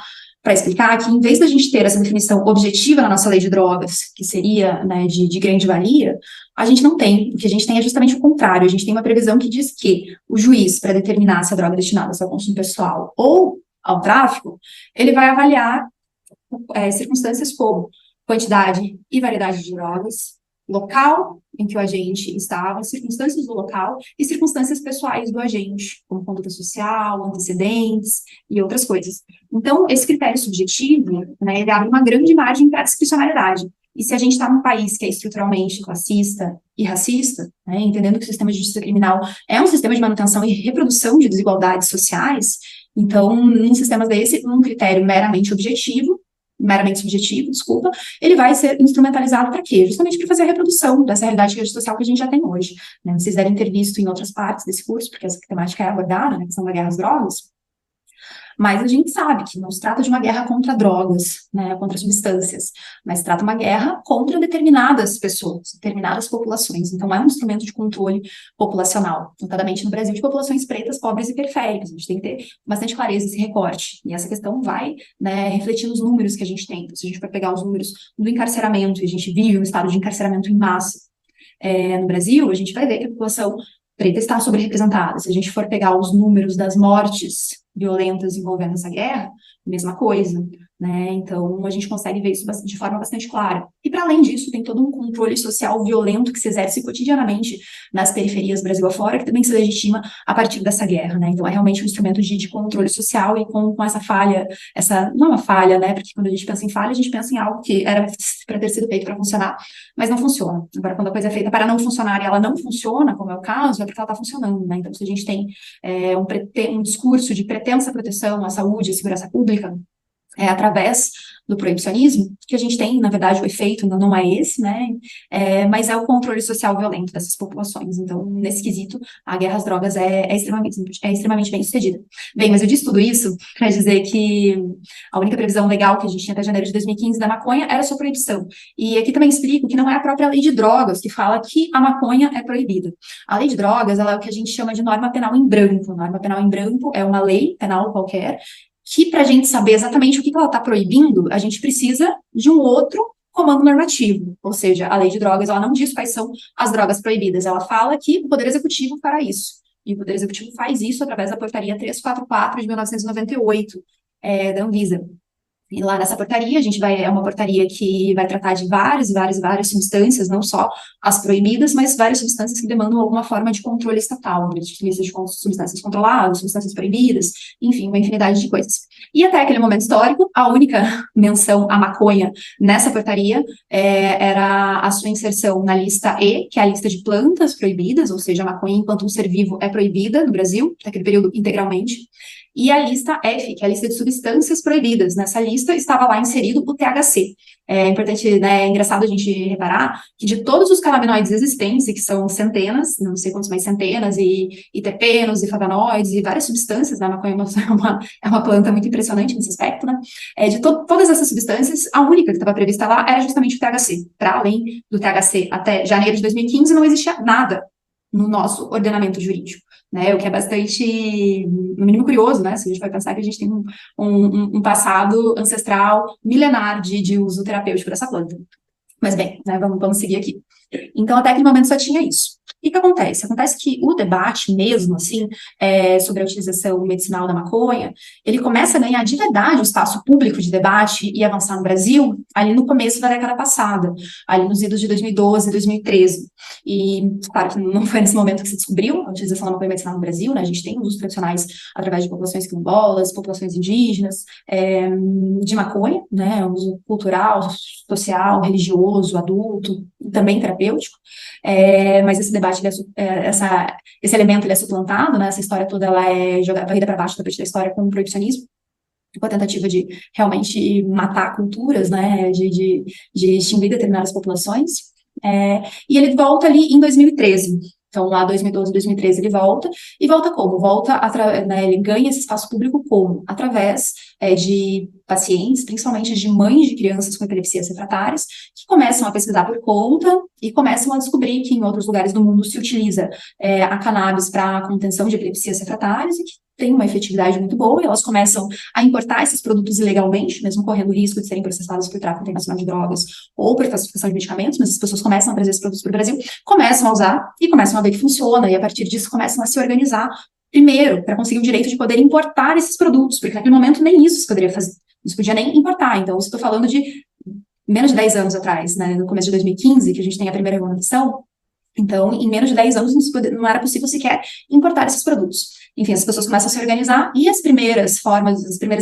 explicar que, em vez da gente ter essa definição objetiva na nossa lei de drogas, que seria, né, de grande valia, a gente não tem. O que a gente tem é justamente o contrário. A gente tem uma previsão que diz que o juiz, para determinar se a droga é destinada ao seu consumo pessoal ou ao tráfico, ele vai avaliar circunstâncias como quantidade e variedade de drogas, local em que o agente estava, circunstâncias do local e circunstâncias pessoais do agente, como conduta social, antecedentes e outras coisas. Então, esse critério subjetivo, né, ele abre uma grande margem para a discricionariedade. E se a gente está num país que é estruturalmente classista e racista, né, entendendo que o sistema de justiça criminal é um sistema de manutenção e reprodução de desigualdades sociais, então, num sistema desse, um critério meramente subjetivo, ele vai ser instrumentalizado para quê? Justamente para fazer a reprodução dessa realidade social que a gente já tem hoje. Né? Vocês devem ter visto em outras partes desse curso, porque essa temática é abordada, né, que são da guerra às drogas, mas a gente sabe que não se trata de uma guerra contra drogas, né, contra substâncias, mas se trata de uma guerra contra determinadas pessoas, determinadas populações. Então, é um instrumento de controle populacional, notadamente no Brasil, de populações pretas, pobres e periféricas. A gente tem que ter bastante clareza esse recorte. E essa questão vai, né, refletir nos números que a gente tem. Então, se a gente for pegar os números do encarceramento, e a gente vive um estado de encarceramento em massa no Brasil, a gente vai ver que a população preta está sobre-representada. Se a gente for pegar os números das mortes violentas envolvendo essa guerra, mesma coisa, né? Então, a gente consegue ver isso de forma bastante clara. E, para além disso, tem todo um controle social violento que se exerce cotidianamente nas periferias Brasil afora, que também se legitima a partir dessa guerra, né? Então, é realmente um instrumento de controle social e com essa falha, não é uma falha, né? Porque quando a gente pensa em falha, a gente pensa em algo que era para ter sido feito para funcionar, mas não funciona. Agora, quando a coisa é feita para não funcionar e ela não funciona, como é o caso, é porque ela está funcionando, né? Então, se a gente tem um discurso de pretensa proteção à saúde e à segurança pública, através do proibicionismo, que a gente tem, na verdade, o efeito ainda não é esse, né, mas é o controle social violento dessas populações. Então, nesse quesito, a guerra às drogas é extremamente bem sucedida. Bem, mas eu disse tudo isso para dizer que a única previsão legal que a gente tinha até janeiro de 2015 da maconha era a sua proibição. E aqui também explico que não é a própria lei de drogas que fala que a maconha é proibida. A lei de drogas, ela é o que a gente chama de norma penal em branco. Norma penal em branco é uma lei penal qualquer que, para a gente saber exatamente o que ela está proibindo, a gente precisa de um outro comando normativo. Ou seja, a lei de drogas, ela não diz quais são as drogas proibidas, ela fala que o Poder Executivo fará isso. E o Poder Executivo faz isso através da Portaria 344 de 1998, da Anvisa. E lá nessa portaria, é uma portaria que vai tratar de várias substâncias, não só as proibidas, mas várias substâncias que demandam alguma forma de controle estatal, lista de substâncias controladas, substâncias proibidas, enfim, uma infinidade de coisas. E até aquele momento histórico, a única menção à maconha nessa portaria era a sua inserção na lista E, que é a lista de plantas proibidas, ou seja, a maconha enquanto um ser vivo é proibida no Brasil, naquele período integralmente. E a lista F, que é a lista de substâncias proibidas. Nessa lista estava lá inserido o THC. É importante, né, é engraçado a gente reparar que de todos os canabinoides existentes, e que são centenas, não sei quantos mais centenas, e terpenos, e flavonoides, e várias substâncias, né, a maconha é uma planta muito impressionante nesse aspecto, né, de todas essas substâncias, a única que estava prevista lá era justamente o THC. Para além do THC, até janeiro de 2015, não existia nada no nosso ordenamento jurídico, né, o que é bastante, no mínimo, curioso, né, se a gente vai pensar que a gente tem um passado ancestral milenar de uso terapêutico dessa planta. Mas bem, né, vamos seguir aqui. Então, até aquele momento só tinha isso. O que acontece? Acontece que o debate mesmo, assim, sobre a utilização medicinal da maconha, ele começa a ganhar de verdade o espaço público de debate e avançar no Brasil ali no começo da década passada, ali nos idos de 2012, 2013. E, claro, que não foi nesse momento que se descobriu a utilização da maconha medicinal no Brasil, né? A gente tem usos tradicionais através de populações quilombolas, populações indígenas, de maconha, né? Uso cultural, social, religioso, adulto, também terapêutico. Mas esse debate, esse elemento, ele é suplantado, né? Essa história toda, ela é varrida para baixo da história com o proibicionismo, com a tentativa de realmente matar culturas, né? De extinguir determinadas populações. E ele volta ali em 2013. Então, lá 2012, 2013, ele volta. E volta como? Né, ele ganha esse espaço público como? Através de pacientes, principalmente de mães de crianças com epilepsias refratárias, que começam a pesquisar por conta e começam a descobrir que em outros lugares do mundo se utiliza a cannabis para contenção de epilepsias refratárias e que tem uma efetividade muito boa, e elas começam a importar esses produtos ilegalmente, mesmo correndo o risco de serem processadas por tráfico internacional de drogas ou por falsificação de medicamentos, mas as pessoas começam a trazer esses produtos para o Brasil, começam a usar e começam a ver que funciona, e a partir disso começam a se organizar, primeiro, para conseguir o direito de poder importar esses produtos, porque naquele momento nem isso se poderia fazer, não se podia nem importar. Então, eu estou falando de menos de 10 anos atrás, né, no começo de 2015, que a gente tem a primeira regulamentação. Então, em menos de 10 anos, não era possível sequer importar esses produtos. Enfim, as pessoas começam a se organizar e as primeiras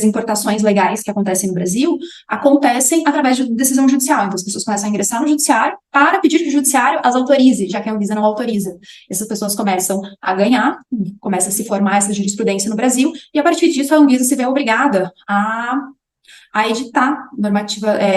importações legais que acontecem no Brasil acontecem através de decisão judicial. Então, as pessoas começam a ingressar no judiciário para pedir que o judiciário as autorize, já que a Anvisa não autoriza. Essas pessoas começam a ganhar, começa a se formar essa jurisprudência no Brasil, e a partir disso a Anvisa se vê obrigada a editar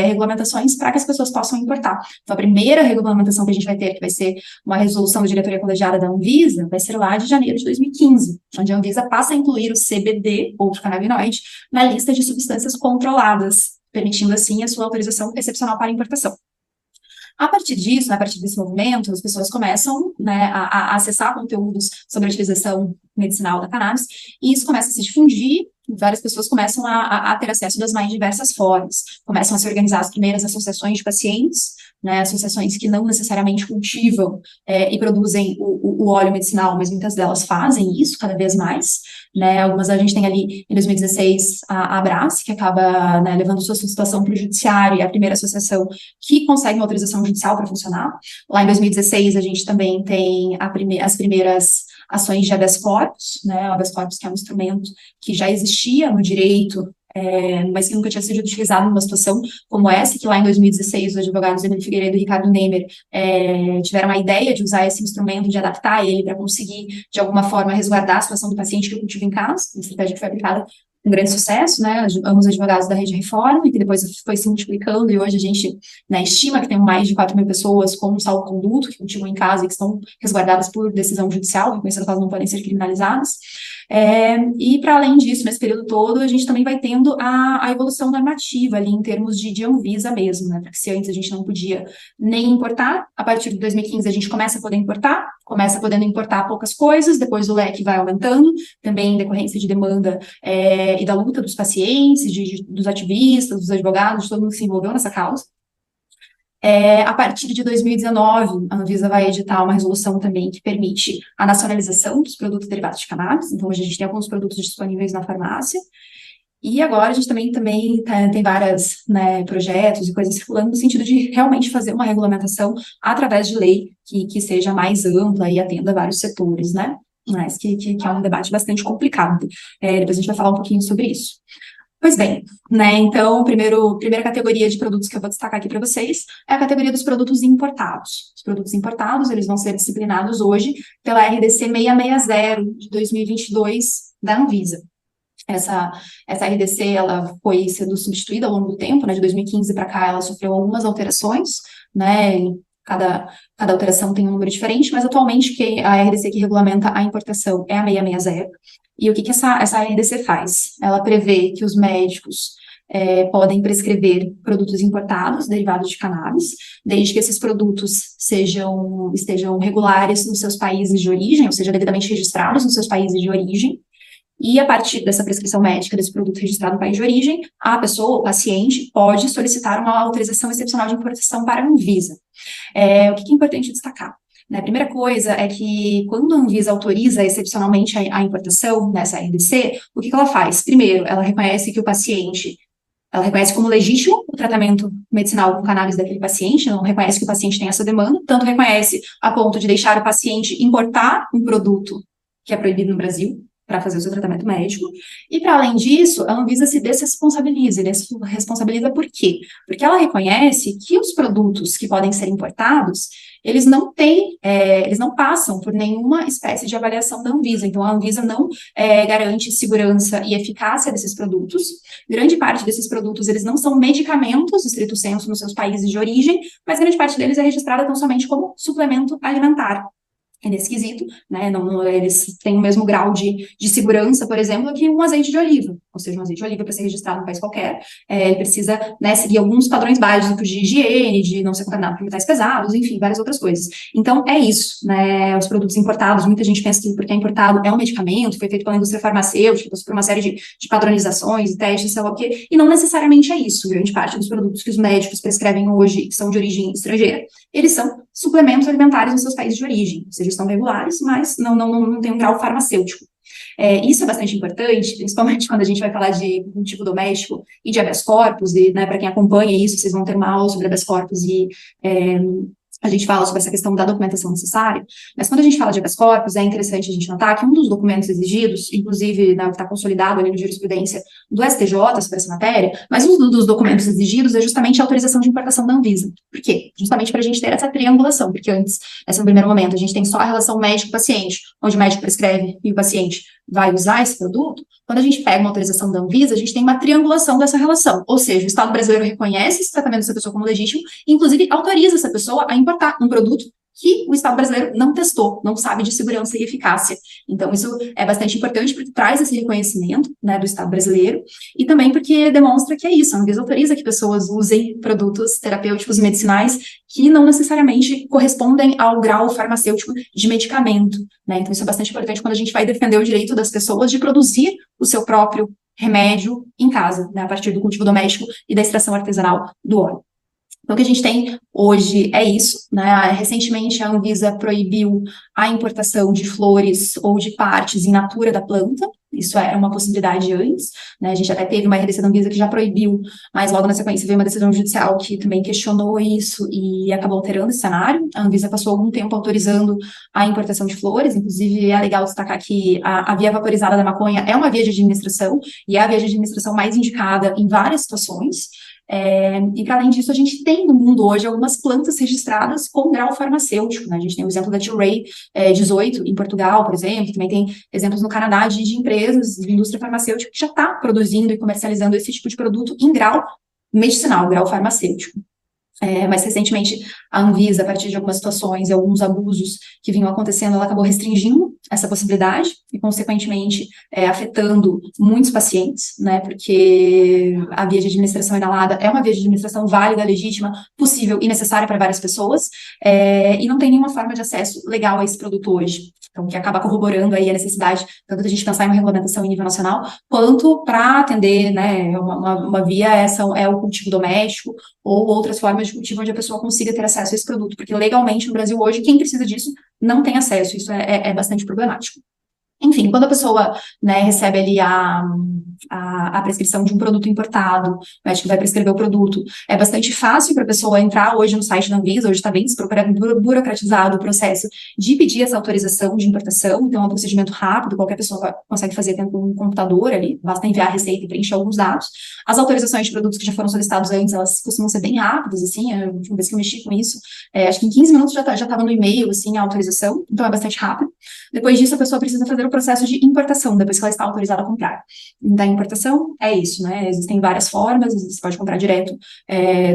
regulamentações para que as pessoas possam importar. Então, a primeira regulamentação que a gente vai ter, que vai ser uma resolução da diretoria colegiada da Anvisa, vai ser lá de janeiro de 2015, onde a Anvisa passa a incluir o CBD, outro canabinoide, na lista de substâncias controladas, permitindo, assim, a sua autorização excepcional para importação. A partir disso, né, a partir desse movimento, as pessoas começam, né, a acessar conteúdos sobre a utilização medicinal da cannabis, e isso começa a se difundir, várias pessoas começam a ter acesso das mais diversas formas, começam a se organizar as primeiras associações de pacientes, né, associações que não necessariamente cultivam e produzem o óleo medicinal, mas muitas delas fazem isso cada vez mais, né, algumas a gente tem ali, em 2016, a Abrace, que acaba, né, levando sua situação para o judiciário, e a primeira associação que consegue uma autorização judicial para funcionar. Lá em 2016, a gente também tem as primeiras ações de habeas corpus, né, o habeas corpus, que é um instrumento que já existia no direito, mas que nunca tinha sido utilizado numa situação como essa, que lá em 2016 os advogados Emily Figueiredo e Ricardo Neymer tiveram a ideia de usar esse instrumento, de adaptar ele para conseguir, de alguma forma, resguardar a situação do paciente que cultiva em casa, uma estratégia que foi aplicada com grande sucesso, né, ambos advogados da Rede Reforma, e que depois foi se multiplicando, e hoje a gente, né, estima que tem mais de 4 mil pessoas com um salvo-conduto, que cultivam em casa e que estão resguardadas por decisão judicial, reconhecendo que elas não podem ser criminalizadas. E, para além disso, nesse período todo, a gente também vai tendo a evolução normativa ali, em termos de Anvisa mesmo, né, porque se antes a gente não podia nem importar, a partir de 2015 a gente começa a poder importar, começa podendo importar poucas coisas, depois o leque vai aumentando, também em decorrência de demanda e da luta dos pacientes, dos ativistas, dos advogados, de todo mundo que se envolveu nessa causa. A partir de 2019, a Anvisa vai editar uma resolução também que permite a nacionalização dos produtos derivados de cannabis. Então, hoje a gente tem alguns produtos disponíveis na farmácia. E agora a gente também tem vários, né, projetos e coisas circulando no sentido de realmente fazer uma regulamentação através de lei que seja mais ampla e atenda vários setores, né? Mas que é um debate bastante complicado. Depois a gente vai falar um pouquinho sobre isso. Pois bem, né? Então, primeira categoria de produtos que eu vou destacar aqui para vocês é a categoria dos produtos importados. Os produtos importados, eles vão ser disciplinados hoje pela RDC 660 de 2022 da Anvisa. Essa RDC, ela foi sendo substituída ao longo do tempo, né? De 2015 para cá, ela sofreu algumas alterações, né? Cada alteração tem um número diferente, mas atualmente a RDC que regulamenta a importação é a 660. E o que essa RDC faz? Ela prevê que os médicos podem prescrever produtos importados, derivados de cannabis, desde que esses produtos estejam regulares nos seus países de origem, ou seja, devidamente registrados nos seus países de origem. E a partir dessa prescrição médica desse produto registrado no país de origem, a pessoa, o paciente, pode solicitar uma autorização excepcional de importação para a Anvisa. O que é importante destacar? Né, a primeira coisa é que quando a Anvisa autoriza excepcionalmente a importação nessa RDC, o que ela faz? Primeiro, ela reconhece como legítimo o tratamento medicinal com cannabis daquele paciente, não reconhece que o paciente tem essa demanda, tanto reconhece a ponto de deixar o paciente importar um produto que é proibido no Brasil, para fazer o seu tratamento médico, e para além disso, a Anvisa se desresponsabiliza. Responsabiliza por quê? Porque ela reconhece que os produtos que podem ser importados, eles não passam por nenhuma espécie de avaliação da Anvisa, então a Anvisa não garante segurança e eficácia desses produtos. Grande parte desses produtos, eles não são medicamentos, estrito sensu, nos seus países de origem, mas grande parte deles é registrada tão somente como suplemento alimentar. Nesse quesito, né, eles têm o mesmo grau de segurança, por exemplo, que um azeite de oliva, ou seja, um azeite de oliva para ser registrado no país qualquer, ele precisa, né, seguir alguns padrões básicos de higiene, de não ser contaminado por metais pesados, enfim, várias outras coisas. Então, é isso, né, os produtos importados, muita gente pensa que porque é importado é um medicamento, foi feito pela indústria farmacêutica, passou por uma série de padronizações e testes, sei lá o quê, e não necessariamente é isso. Grande parte dos produtos que os médicos prescrevem hoje, que são de origem estrangeira, eles são suplementos alimentares nos seus países de origem, ou seja, estão regulares, mas não tem um grau farmacêutico. Isso é bastante importante, principalmente quando a gente vai falar de cultivo doméstico e de habeas corpus, e, né, para quem acompanha isso, vocês vão ter uma aula sobre habeas corpus e a gente fala sobre essa questão da documentação necessária, mas quando a gente fala de habeas corpus, é interessante a gente notar que um dos documentos exigidos, inclusive, né, que está consolidado ali no jurisprudência do STJ sobre essa matéria, mas um dos documentos exigidos é justamente a autorização de importação da Anvisa. Por quê? Justamente para a gente ter essa triangulação, porque antes, no primeiro momento, a gente tem só a relação médico-paciente, onde o médico prescreve e o paciente vai usar esse produto. Quando a gente pega uma autorização da Anvisa, a gente tem uma triangulação dessa relação, ou seja, o Estado brasileiro reconhece esse tratamento dessa pessoa como legítimo e, inclusive, autoriza essa pessoa a importar um produto que o Estado brasileiro não testou, não sabe de segurança e eficácia. Então, isso é bastante importante porque traz esse reconhecimento, né, do Estado brasileiro e também porque demonstra que é isso, a Anvisa autoriza que pessoas usem produtos terapêuticos e medicinais que não necessariamente correspondem ao grau farmacêutico de medicamento, né? Então, isso é bastante importante quando a gente vai defender o direito das pessoas de produzir o seu próprio remédio em casa, né, a partir do cultivo doméstico e da extração artesanal do óleo. Então, o que a gente tem hoje é isso, né? Recentemente, a Anvisa proibiu a importação de flores ou de partes in natura da planta. Isso era uma possibilidade antes, né? A gente até teve uma RDC da Anvisa que já proibiu, mas logo na sequência veio uma decisão judicial que também questionou isso e acabou alterando esse cenário. A Anvisa passou algum tempo autorizando a importação de flores, inclusive é legal destacar que a via vaporizada da maconha é uma via de administração e é a via de administração mais indicada em várias situações. E para além disso, a gente tem no mundo hoje algumas plantas registradas com grau farmacêutico, né? A gente tem o exemplo da Tilray 18 em Portugal, por exemplo, também tem exemplos no Canadá de empresas de indústria farmacêutica que já está produzindo e comercializando esse tipo de produto em grau medicinal, grau farmacêutico. Mas recentemente a Anvisa, a partir de algumas situações e alguns abusos que vinham acontecendo, ela acabou restringindo essa possibilidade e, consequentemente, afetando muitos pacientes, né, porque a via de administração inalada é uma via de administração válida, legítima, possível e necessária para várias pessoas, e não tem nenhuma forma de acesso legal a esse produto hoje. Então, que acaba corroborando aí a necessidade tanto da gente pensar em uma regulamentação em nível nacional, quanto para atender, né, uma via é o cultivo doméstico ou outras formas de cultivo onde a pessoa consiga ter acesso a esse produto, porque legalmente no Brasil hoje, quem precisa disso não tem acesso, isso é bastante problemático. Enfim, quando a pessoa, né, recebe ali a prescrição de um produto importado, o médico vai prescrever o produto. É bastante fácil para a pessoa entrar hoje no site da Anvisa, hoje está bem burocratizado o processo de pedir essa autorização de importação, então é um procedimento rápido, qualquer pessoa consegue fazer tendo um computador ali, basta enviar a receita e preencher alguns dados. As autorizações de produtos que já foram solicitados antes, elas costumam ser bem rápidas, assim, a última vez que eu mexi com isso, acho que em 15 minutos já estava no e-mail, assim, a autorização, então é bastante rápido. Depois disso, a pessoa precisa fazer o processo de importação, depois que ela está autorizada a comprar. Da importação, é isso, né? Existem várias formas, você pode comprar direto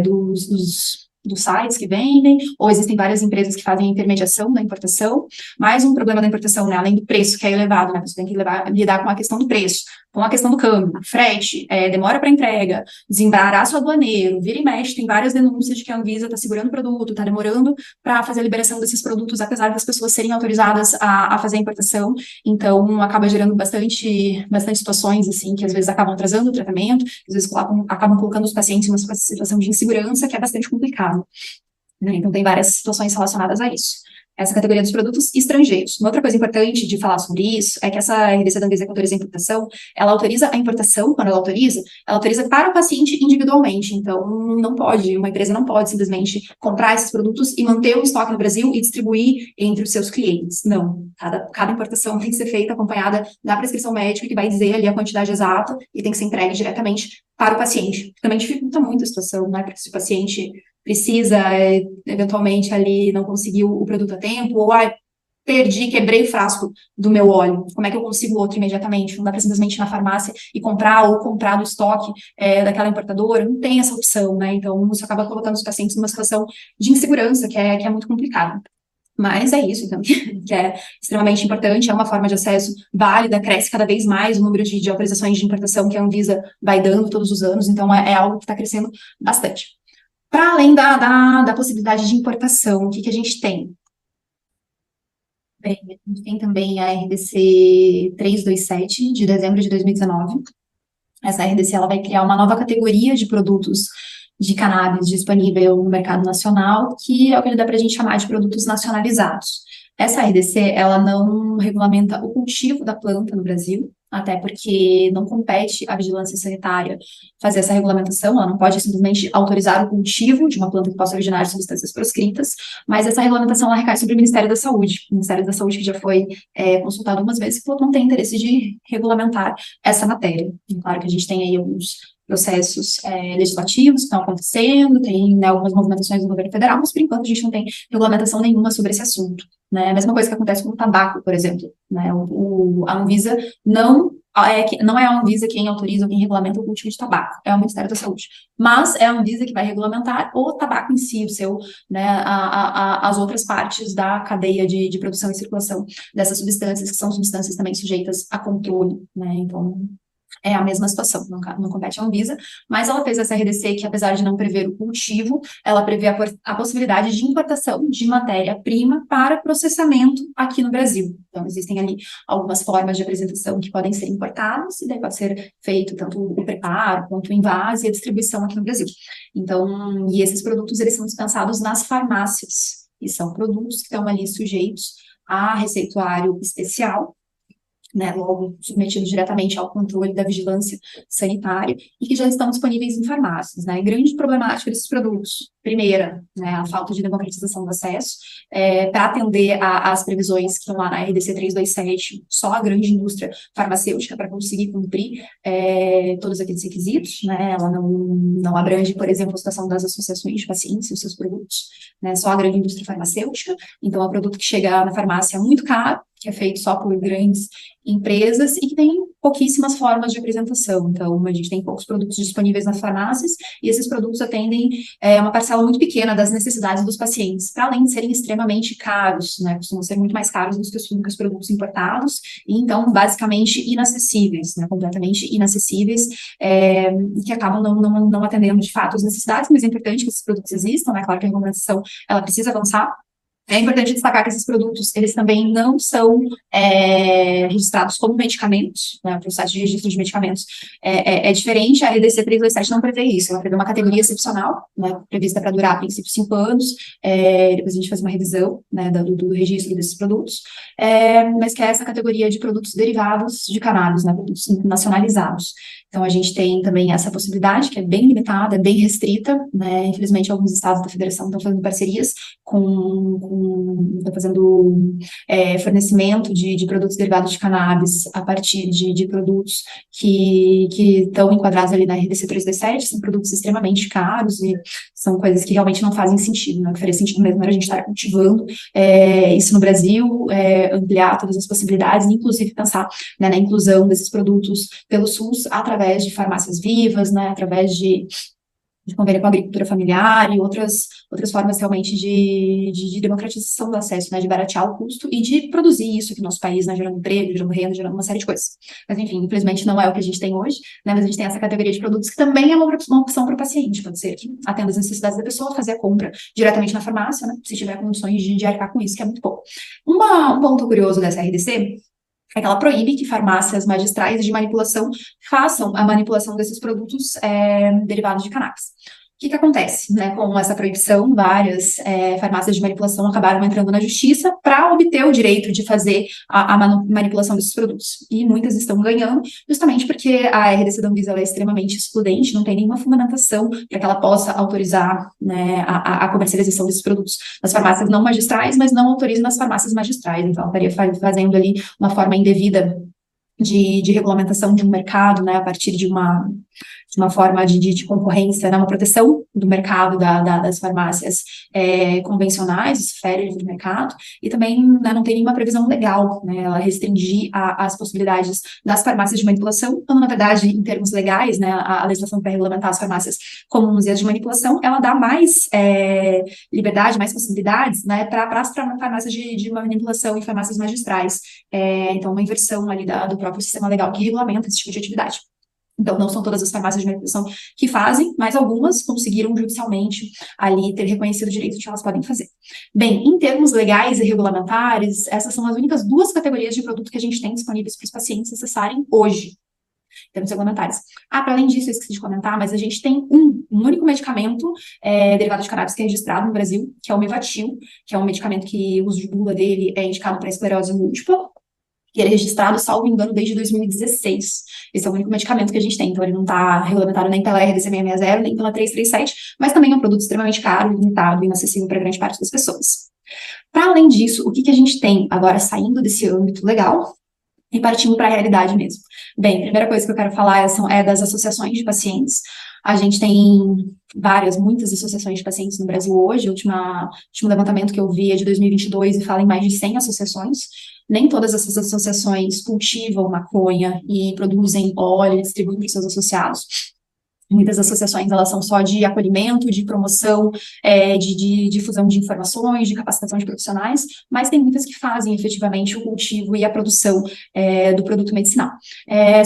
dos sites que vendem, ou existem várias empresas que fazem a intermediação da importação, mas um problema da importação, né, além do preço que é elevado, né, você tem que lidar com a questão do preço, com a questão do câmbio, frete, demora para entrega, desembaraço aduaneiro, vira e mexe, tem várias denúncias de que a Anvisa está segurando o produto, está demorando para fazer a liberação desses produtos, apesar das pessoas serem autorizadas a fazer a importação, então acaba gerando bastante situações, assim, que às vezes acabam atrasando o tratamento, às vezes acabam colocando os pacientes numa situação de insegurança que é bastante complicada. Né? Então, tem várias situações relacionadas a isso. Essa categoria dos produtos estrangeiros. Uma outra coisa importante de falar sobre isso é que essa RDC da Anvisa que autoriza a importação, ela autoriza a importação, quando ela autoriza para o paciente individualmente. Então, uma empresa não pode simplesmente comprar esses produtos e manter o estoque no Brasil e distribuir entre os seus clientes. Não. Cada importação tem que ser feita acompanhada da prescrição médica, que vai dizer ali a quantidade exata e tem que ser entregue diretamente para o paciente. Também dificulta muito a situação, né? Porque se o paciente precisa, eventualmente, ali não conseguiu o produto a tempo, ou, quebrei o frasco do meu óleo, como é que eu consigo outro imediatamente? Não dá para simplesmente ir na farmácia e comprar, ou comprar do estoque daquela importadora, não tem essa opção, né? Então, isso acaba colocando os pacientes numa situação de insegurança, que é muito complicado. Mas é isso, então, que é extremamente importante, é uma forma de acesso válida, cresce cada vez mais o número de autorizações de importação que a Anvisa vai dando todos os anos, então é algo que está crescendo bastante. Para além da possibilidade de importação, o que a gente tem? Bem, a gente tem também a RDC 327, de dezembro de 2019. Essa RDC ela vai criar uma nova categoria de produtos de cannabis disponível no mercado nacional, que é o que dá para a gente chamar de produtos nacionalizados. Essa RDC, ela não regulamenta o cultivo da planta no Brasil, até porque não compete à vigilância sanitária fazer essa regulamentação, ela não pode simplesmente autorizar o cultivo de uma planta que possa originar de substâncias proscritas, mas essa regulamentação ela recai sobre o Ministério da Saúde. O Ministério da Saúde que já foi consultado algumas vezes, que não tem interesse de regulamentar essa matéria. E claro que a gente tem aí alguns processos legislativos que estão acontecendo, tem, né, algumas movimentações do governo federal, mas por enquanto a gente não tem regulamentação nenhuma sobre esse assunto. Né? A mesma coisa que acontece com o tabaco, por exemplo. Né? A Anvisa não é a Anvisa quem autoriza ou quem regulamenta o cultivo de tabaco, é o Ministério da Saúde. Mas é a Anvisa que vai regulamentar o tabaco em si, né, as outras partes da cadeia de produção e circulação dessas substâncias, que são substâncias também sujeitas a controle. Né? Então, é a mesma situação, não compete à Anvisa, mas ela fez essa RDC que, apesar de não prever o cultivo, ela prevê a possibilidade de importação de matéria-prima para processamento aqui no Brasil. Então, existem ali algumas formas de apresentação que podem ser importadas, e daí pode ser feito tanto o preparo, quanto o envase e a distribuição aqui no Brasil. Então, e esses produtos, eles são dispensados nas farmácias, e são produtos que estão ali sujeitos a receituário especial, né, logo submetidos diretamente ao controle da vigilância sanitária e que já estão disponíveis em farmácias, né, grande problemática desses produtos. Primeira, né, a falta de democratização do acesso, para atender às previsões que estão lá na RDC 327, só a grande indústria farmacêutica para conseguir cumprir todos aqueles requisitos, né, ela não abrange, por exemplo, a situação das associações de pacientes e os seus produtos, né, só a grande indústria farmacêutica, então é um produto que chega na farmácia muito caro, que é feito só por grandes empresas e que tem pouquíssimas formas de apresentação. Então, a gente tem poucos produtos disponíveis nas farmácias e esses produtos atendem uma parcela muito pequena das necessidades dos pacientes, para além de serem extremamente caros, né? Costumam ser muito mais caros do que os produtos importados e, então, basicamente inacessíveis, né? Completamente inacessíveis, que acabam não atendendo, de fato, as necessidades, mas é importante que esses produtos existam, né? Claro que a regulamentação, ela precisa avançar, É importante destacar que esses produtos, eles também não são registrados como medicamentos, né? O processo de registro de medicamentos é diferente, a RDC 327 não prevê isso, ela prevê uma categoria excepcional, né, prevista para durar, a princípio, 5 anos, depois a gente faz uma revisão, né, do registro desses produtos, mas que é essa categoria de produtos derivados de cannabis, né, produtos nacionalizados. Então, a gente tem também essa possibilidade, que é bem limitada, é bem restrita, né, infelizmente, alguns estados da federação estão fazendo parcerias fazendo fornecimento de produtos derivados de cannabis a partir de produtos que estão enquadrados ali na RDC 327, são produtos extremamente caros e são coisas que realmente não fazem sentido, né? O que faria sentido mesmo era a gente estar cultivando isso no Brasil, ampliar todas as possibilidades, inclusive pensar, né, na inclusão desses produtos pelo SUS através de farmácias vivas, né, através de convênio com a agricultura familiar e outras formas realmente de democratização do acesso, né, de baratear o custo e de produzir isso aqui no nosso país, né, gerando emprego, gerando renda, gerando uma série de coisas. Mas, enfim, infelizmente não é o que a gente tem hoje, né, mas a gente tem essa categoria de produtos que também é uma opção para o paciente, pode ser que atenda as necessidades da pessoa, fazer a compra diretamente na farmácia, né, se tiver condições de arcar com isso, que é muito bom. Um ponto curioso dessa RDC é que ela proíbe que farmácias magistrais de manipulação façam a manipulação desses produtos derivados de cannabis. O que acontece, né? Com essa proibição, várias farmácias de manipulação acabaram entrando na justiça para obter o direito de fazer a manipulação desses produtos. E muitas estão ganhando, justamente porque a RDC da Anvisa é extremamente excludente, não tem nenhuma fundamentação para que ela possa autorizar, né, a comercialização desses produtos nas farmácias não magistrais, mas não autoriza nas farmácias magistrais. Então, ela estaria fazendo ali uma forma indevida de regulamentação de um mercado, né, a partir de uma forma de concorrência, né, uma proteção do mercado das farmácias convencionais, isso fere o mercado, e também, né, não tem nenhuma previsão legal, né, ela restringir as possibilidades das farmácias de manipulação, quando, na verdade, em termos legais, né, a legislação para regulamentar as farmácias comuns e as de manipulação, ela dá mais liberdade, mais possibilidades, né, para as farmácias de manipulação e farmácias magistrais. Então, uma inversão ali do próprio sistema legal que regulamenta esse tipo de atividade. Então, não são todas as farmácias de manipulação que fazem, mas algumas conseguiram judicialmente ali ter reconhecido o direito de que elas podem fazer. Bem, em termos legais e regulamentares, essas são as únicas duas categorias de produto que a gente tem disponíveis para os pacientes acessarem hoje, em termos regulamentares. Para além disso, eu esqueci de comentar, mas a gente tem um único medicamento derivado de cannabis que é registrado no Brasil, que é o Mevatil, que é um medicamento que o uso de bula dele é indicado para esclerose múltipla, que ele é registrado, salvo engano, desde 2016. Esse é o único medicamento que a gente tem, então ele não está regulamentado nem pela RDC 660, nem pela 337, mas também é um produto extremamente caro, limitado e inacessível para grande parte das pessoas. Para além disso, o que a gente tem agora saindo desse âmbito legal e partindo para a realidade mesmo? Bem, a primeira coisa que eu quero falar é das associações de pacientes. A gente tem muitas associações de pacientes no Brasil hoje. O último levantamento que eu vi é de 2022 e fala em mais de 100 associações. Nem todas essas associações cultivam maconha e produzem óleo e distribuem para os seus associados. Muitas associações, elas são só de acolhimento, de promoção, de difusão de informações, de capacitação de profissionais, mas tem muitas que fazem efetivamente o cultivo e a produção do produto medicinal.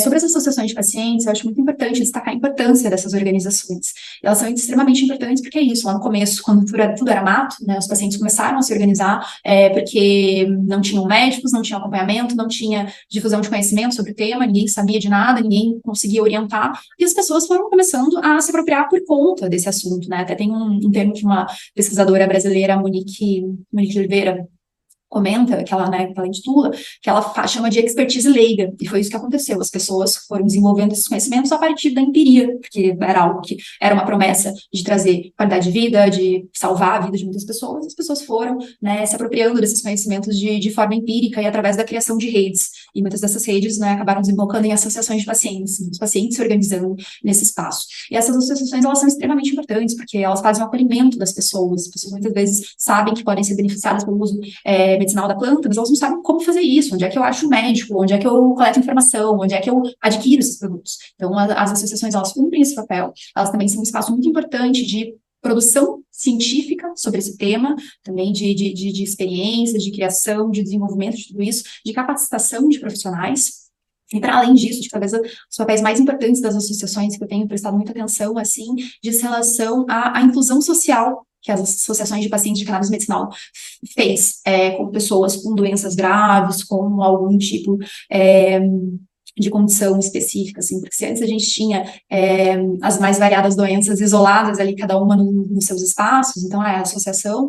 Sobre as associações de pacientes, eu acho muito importante destacar a importância dessas organizações. Elas são extremamente importantes porque é isso, lá no começo, quando tudo era mato, né, os pacientes começaram a se organizar porque não tinham médicos, não tinham acompanhamento, não tinha difusão de conhecimento sobre o tema, ninguém sabia de nada, ninguém conseguia orientar, e as pessoas foram começando a se apropriar por conta desse assunto, né? Até tem um termo que uma pesquisadora brasileira, Monique de Oliveira, comenta, que ela intitula, que ela chama de expertise leiga, e foi isso que aconteceu, as pessoas foram desenvolvendo esses conhecimentos a partir da empiria, porque era algo que era uma promessa de trazer qualidade de vida, de salvar a vida de muitas pessoas, as pessoas foram, né, se apropriando desses conhecimentos de forma empírica e através da criação de redes, e muitas dessas redes, né, acabaram desembocando em associações de pacientes, os pacientes se organizando nesse espaço. E essas associações, elas são extremamente importantes, porque elas fazem o acolhimento das pessoas, as pessoas muitas vezes sabem que podem ser beneficiadas pelo uso medicinal da planta, mas elas não sabem como fazer isso, onde é que eu acho um médico, onde é que eu coleto informação, onde é que eu adquiro esses produtos. Então, as associações, elas cumprem esse papel, elas também são um espaço muito importante de produção científica sobre esse tema, também de experiências, de criação, de desenvolvimento de tudo isso, de capacitação de profissionais. E para além disso, talvez os papéis mais importantes das associações que eu tenho prestado muita atenção, assim, diz relação à inclusão social que as associações de pacientes de cannabis medicinal fez com pessoas com doenças graves, com algum tipo de condição específica, assim, porque se antes a gente tinha as mais variadas doenças isoladas ali, cada uma nos seus espaços, então a associação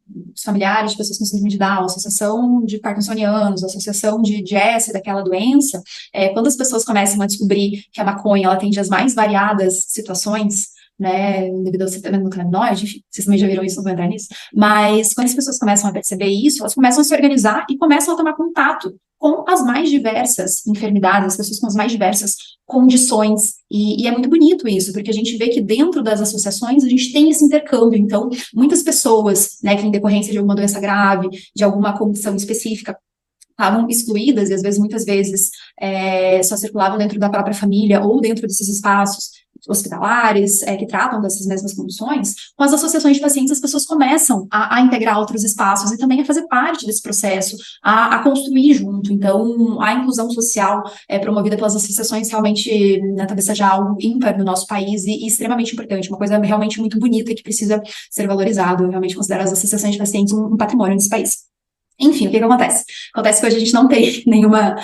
dos familiares de pessoas com síndrome de Down, associação de parkinsonianos, associação de S daquela doença, quando as pessoas começam a descobrir que a maconha, ela atende as mais variadas situações, né, devido ao sistema endocannabinoide, enfim, vocês também já viram isso, não vou entrar nisso, mas quando as pessoas começam a perceber isso, elas começam a se organizar e começam a tomar contato com as mais diversas enfermidades, as pessoas com as mais diversas condições, e é muito bonito isso, porque a gente vê que dentro das associações a gente tem esse intercâmbio, então muitas pessoas, né, que em decorrência de alguma doença grave, de alguma condição específica, estavam excluídas e às vezes, muitas vezes, só circulavam dentro da própria família ou dentro desses espaços hospitalares, que tratam dessas mesmas condições, com as associações de pacientes as pessoas começam a integrar outros espaços e também a fazer parte desse processo, a construir junto. Então, a inclusão social promovida pelas associações realmente, talvez seja algo ímpar no nosso país e extremamente importante, uma coisa realmente muito bonita e que precisa ser valorizado. Eu realmente considero as associações de pacientes um patrimônio desse país. Enfim, o que acontece? Acontece que hoje a gente não tem nenhuma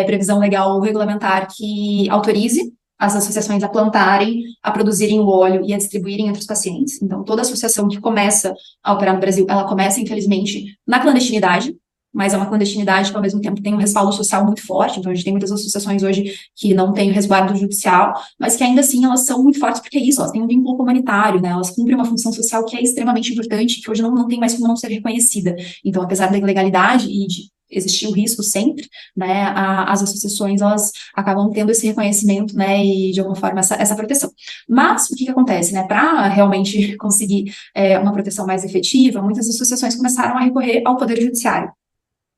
previsão legal ou regulamentar que autorize as associações a plantarem, a produzirem o óleo e a distribuírem entre os pacientes. Então, toda associação que começa a operar no Brasil, ela começa, infelizmente, na clandestinidade, mas é uma clandestinidade que, ao mesmo tempo, tem um respaldo social muito forte. Então, a gente tem muitas associações hoje que não têm o resguardo judicial, mas que, ainda assim, elas são muito fortes porque é isso, elas têm um vínculo comunitário, né? Elas cumprem uma função social que é extremamente importante, que hoje não tem mais como não ser reconhecida. Então, apesar da ilegalidade e de existir o risco sempre, né, as associações, elas acabam tendo esse reconhecimento, né, e de alguma forma essa proteção. Mas, o que acontece, né, para realmente conseguir uma proteção mais efetiva, muitas associações começaram a recorrer ao Poder Judiciário.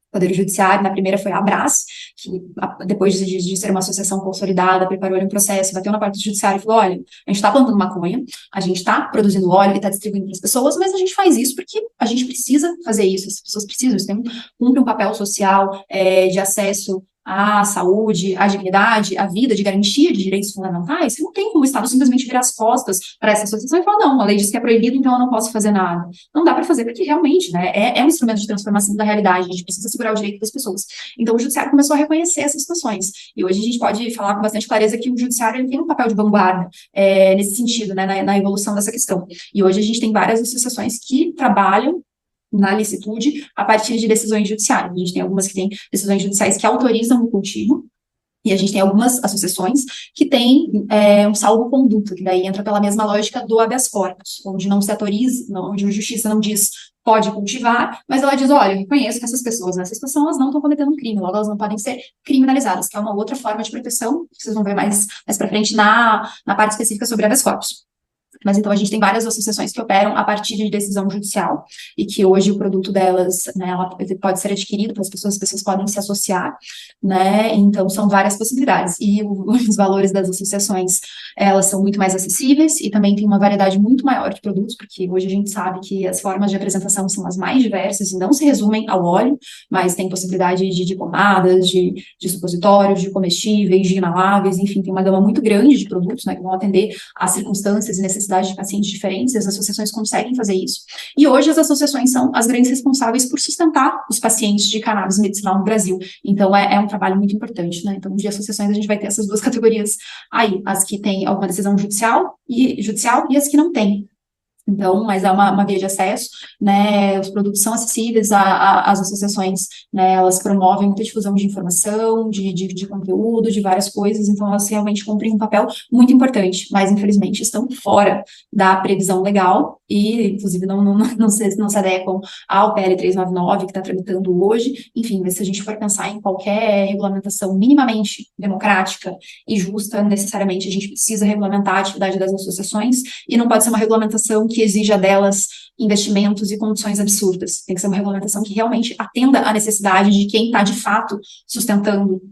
O Poder Judiciário, na primeira foi a Abras, que depois de ser uma associação consolidada, preparou um processo, bateu na parte do judiciário e falou, olha, a gente está plantando maconha, a gente está produzindo óleo e está distribuindo para as pessoas, mas a gente faz isso porque a gente precisa fazer isso, as pessoas precisam, isso cumpre um papel social de acesso à saúde, à dignidade, à vida, de garantia de direitos fundamentais. Você não tem como o Estado simplesmente virar as costas para essa associação e falar, não, a lei diz que é proibido, então eu não posso fazer nada. Não dá para fazer, porque realmente, né, é um instrumento de transformação da realidade, a gente precisa segurar o direito das pessoas. Então o judiciário começou a reconhecer essas situações, e hoje a gente pode falar com bastante clareza que o judiciário ele tem um papel de vanguarda nesse sentido, né, na evolução dessa questão. E hoje a gente tem várias associações que trabalham na licitude a partir de decisões judiciais. A gente tem algumas que têm decisões judiciais que autorizam o cultivo, e a gente tem algumas associações que têm um salvo-conduto, que daí entra pela mesma lógica do habeas corpus, onde não se autoriza, onde a justiça não diz pode cultivar, mas ela diz, olha, eu reconheço que essas pessoas nessa situação, elas não estão cometendo um crime, logo elas não podem ser criminalizadas, que é uma outra forma de proteção, que vocês vão ver mais para frente na parte específica sobre habeas corpus. Mas então a gente tem várias associações que operam a partir de decisão judicial e que hoje o produto delas, né, ela pode ser adquirido pelas pessoas, as pessoas podem se associar, né, então são várias possibilidades. E os valores das associações, elas são muito mais acessíveis e também tem uma variedade muito maior de produtos, porque hoje a gente sabe que as formas de apresentação são as mais diversas e não se resumem ao óleo, mas tem possibilidade de pomadas, de supositórios, de comestíveis, de inaláveis, enfim, tem uma gama muito grande de produtos, né, que vão atender às circunstâncias e necessidades de pacientes diferentes, e as associações conseguem fazer isso. E hoje as associações são as grandes responsáveis por sustentar os pacientes de cannabis medicinal no Brasil. Então, é um trabalho muito importante, né? Então, de associações a gente vai ter essas duas categorias aí, as que têm alguma decisão judicial e as que não têm. Então, mas é uma via de acesso, né, os produtos são acessíveis às associações, né, elas promovem muita difusão de informação, de conteúdo, de várias coisas, então elas realmente cumprem um papel muito importante, mas infelizmente estão fora da previsão legal e, inclusive, não se adequam ao PL 399 que está tramitando hoje, enfim, mas se a gente for pensar em qualquer regulamentação minimamente democrática e justa, necessariamente a gente precisa regulamentar a atividade das associações e não pode ser uma regulamentação que exija delas investimentos e condições absurdas. Tem que ser uma regulamentação que realmente atenda à necessidade de quem está, de fato, sustentando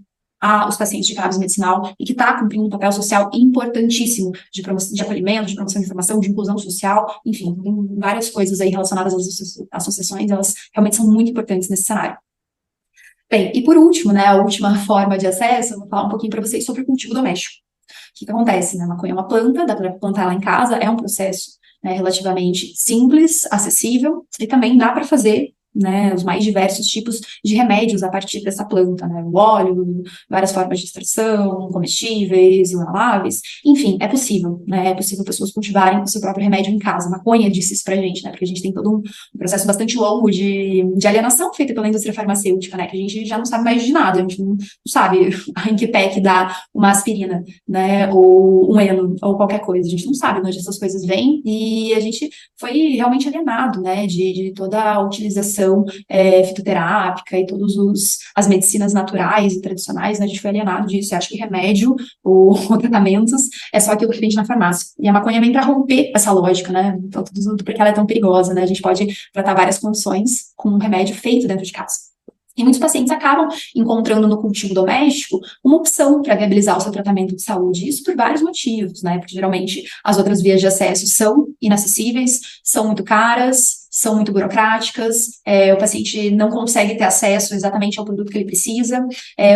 os pacientes de cannabis medicinal e que está cumprindo um papel social importantíssimo de acolhimento, de promoção de informação, de inclusão social, enfim, tem várias coisas aí relacionadas às associações, elas realmente são muito importantes nesse cenário. Bem, e por último, né, a última forma de acesso, eu vou falar um pouquinho para vocês sobre o cultivo doméstico. O que acontece, né, a maconha é uma planta, dá para plantar ela em casa, é um processo né, relativamente simples, acessível, e também dá para fazer, né, os mais diversos tipos de remédios a partir dessa planta, né, o óleo, várias formas de extração, comestíveis, inaláveis, enfim, é possível, né, é possível pessoas cultivarem o seu próprio remédio em casa. A maconha disse isso pra gente, né, porque a gente tem todo um processo bastante longo de alienação feita pela indústria farmacêutica, né, que a gente já não sabe mais de nada, a gente não sabe em que pé que dá uma aspirina, né, ou um eno, ou qualquer coisa, a gente não sabe onde essas coisas vêm, e a gente foi realmente alienado, né, de toda a utilização fitoterápica e todas as medicinas naturais e tradicionais, né, a gente foi alienado disso, e acho que remédio ou tratamentos é só aquilo que vende na farmácia. E a maconha vem para romper essa lógica, né, então, tudo porque ela é tão perigosa, né, a gente pode tratar várias condições com um remédio feito dentro de casa. E muitos pacientes acabam encontrando no cultivo doméstico uma opção para viabilizar o seu tratamento de saúde, isso por vários motivos, né, porque geralmente as outras vias de acesso são inacessíveis, são muito caras, são muito burocráticas, o paciente não consegue ter acesso exatamente ao produto que ele precisa,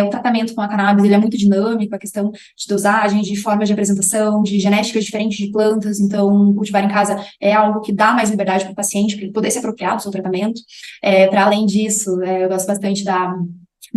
o tratamento com a cannabis ele é muito dinâmico, a questão de dosagem, de formas de apresentação, de genéticas diferentes de plantas, então cultivar em casa é algo que dá mais liberdade para o paciente, para ele poder se apropriar do seu tratamento. Para além disso, eu gosto bastante da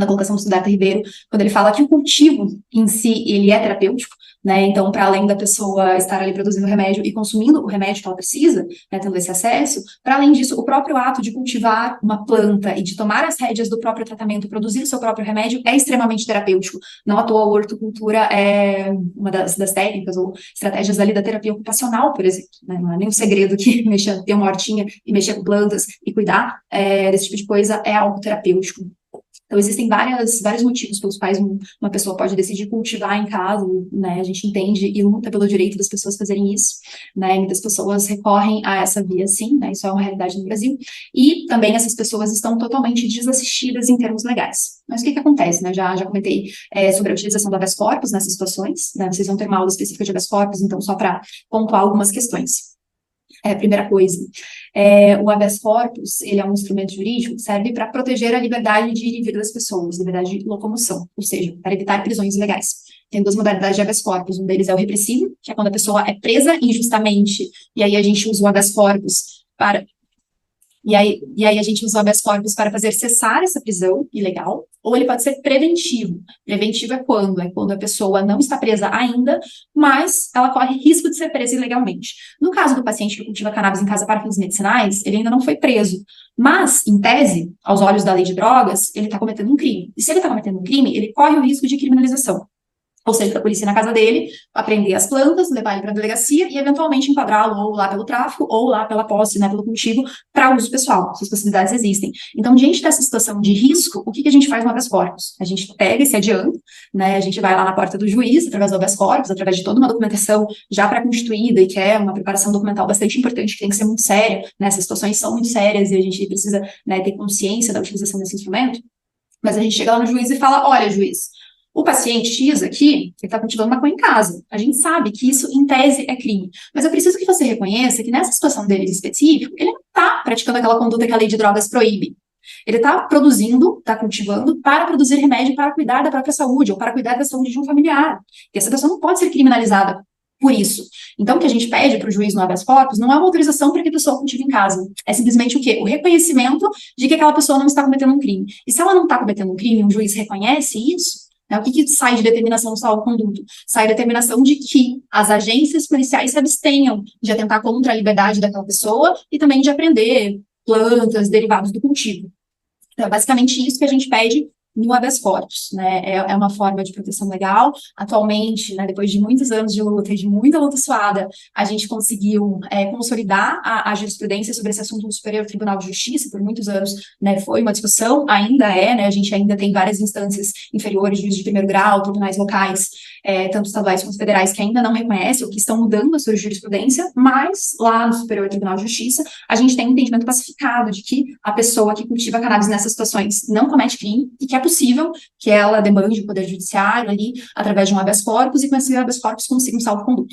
colocação do Siddhartha Ribeiro, quando ele fala que o cultivo em si, ele é terapêutico, né, então, para além da pessoa estar ali produzindo o remédio e consumindo o remédio que ela precisa, né, tendo esse acesso, para além disso, o próprio ato de cultivar uma planta e de tomar as rédeas do próprio tratamento, produzir o seu próprio remédio, é extremamente terapêutico. Não à toa, a horticultura é uma das técnicas ou estratégias ali da terapia ocupacional, por exemplo, né, não é nem um segredo que ter uma hortinha e mexer com plantas e cuidar desse tipo de coisa é algo terapêutico. Então, existem vários motivos pelos quais uma pessoa pode decidir cultivar em casa, né, a gente entende e luta pelo direito das pessoas fazerem isso, né, muitas pessoas recorrem a essa via, sim, né, isso é uma realidade no Brasil, e também essas pessoas estão totalmente desassistidas em termos legais. Mas o que acontece, né, já comentei sobre a utilização do habeas corpus nessas situações, né, vocês vão ter uma aula específica de habeas corpus, então só para pontuar algumas questões. Primeira coisa, o habeas corpus, ele é um instrumento jurídico que serve para proteger a liberdade de ir e vir das pessoas, liberdade de locomoção, ou seja, para evitar prisões ilegais. Tem duas modalidades de habeas corpus, um deles é o repressivo, que é quando a pessoa é presa injustamente, e aí a gente usa o habeas corpus para... E aí a gente usa o habeas corpus para fazer cessar essa prisão ilegal, ou ele pode ser preventivo. Preventivo é quando? É quando a pessoa não está presa ainda, mas ela corre risco de ser presa ilegalmente. No caso do paciente que cultiva cannabis em casa para fins medicinais, ele ainda não foi preso, mas, em tese, aos olhos da lei de drogas, ele está cometendo um crime. E se ele está cometendo um crime, ele corre o risco de criminalização. Ou seja, da polícia ir na casa dele, apreender as plantas, levar ele para a delegacia e, eventualmente, enquadrá-lo ou lá pelo tráfico ou lá pela posse, né, pelo cultivo, para uso pessoal. Essas possibilidades existem. Então, diante dessa situação de risco, o que a gente faz no habeas corpus? A gente pega esse adianto, né, a gente vai lá na porta do juiz, através do habeas corpus, através de toda uma documentação já pré-constituída e que é uma preparação documental bastante importante, que tem que ser muito séria, né, essas situações são muito sérias e a gente precisa, né, ter consciência da utilização desse instrumento. Mas a gente chega lá no juiz e fala, olha, juiz, o paciente X aqui, ele está cultivando maconha em casa. A gente sabe que isso, em tese, é crime. Mas eu preciso que você reconheça que nessa situação dele específico, ele não está praticando aquela conduta que a lei de drogas proíbe. Ele está produzindo, está cultivando para produzir remédio para cuidar da própria saúde ou para cuidar da saúde de um familiar. E essa pessoa não pode ser criminalizada por isso. Então, o que a gente pede para o juiz no habeas corpus não é uma autorização para que a pessoa cultive em casa. É simplesmente o quê? O reconhecimento de que aquela pessoa não está cometendo um crime. E se ela não está cometendo um crime, um juiz reconhece isso, o que sai de determinação do salvo-conduto? Sai determinação de que as agências policiais se abstenham de atentar contra a liberdade daquela pessoa e também de apreender plantas, derivados do cultivo. Então, é basicamente isso que a gente pede no habeas corpus, né, é uma forma de proteção legal. Atualmente, né, depois de muitos anos de luta e de muita luta suada, a gente conseguiu consolidar a jurisprudência sobre esse assunto no Superior Tribunal de Justiça. Por muitos anos, né, foi uma discussão, ainda né, a gente ainda tem várias instâncias inferiores, juízes de primeiro grau, tribunais locais, tanto estaduais quanto federais, que ainda não reconhecem ou que estão mudando a sua jurisprudência, mas lá no Superior Tribunal de Justiça, a gente tem um entendimento pacificado de que a pessoa que cultiva cannabis nessas situações não comete crime e que é possível que ela demande o Poder Judiciário ali, através de um habeas corpus, e com esse habeas corpus consiga um salvo-conduto.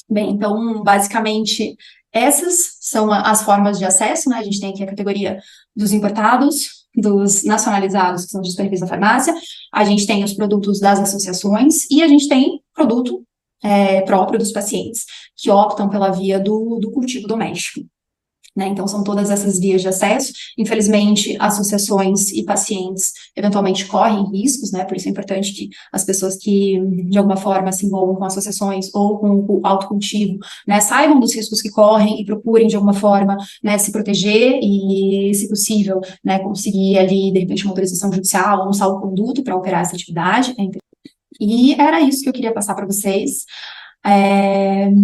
Bem, então, basicamente, essas são as formas de acesso, né? A gente tem aqui a categoria dos importados, dos nacionalizados, que são disponíveis na farmácia, a gente tem os produtos das associações, e a gente tem produto próprio dos pacientes que optam pela via do cultivo doméstico. Né? Então, são todas essas vias de acesso. Infelizmente, associações e pacientes eventualmente correm riscos, né? Por isso é importante que as pessoas que, de alguma forma, se envolvam com associações ou com o autocultivo, né, saibam dos riscos que correm e procurem, de alguma forma, né, se proteger e, se possível, né, conseguir ali, de repente, uma autorização judicial ou um salvo-conduto para operar essa atividade. E era isso que eu queria passar para vocês.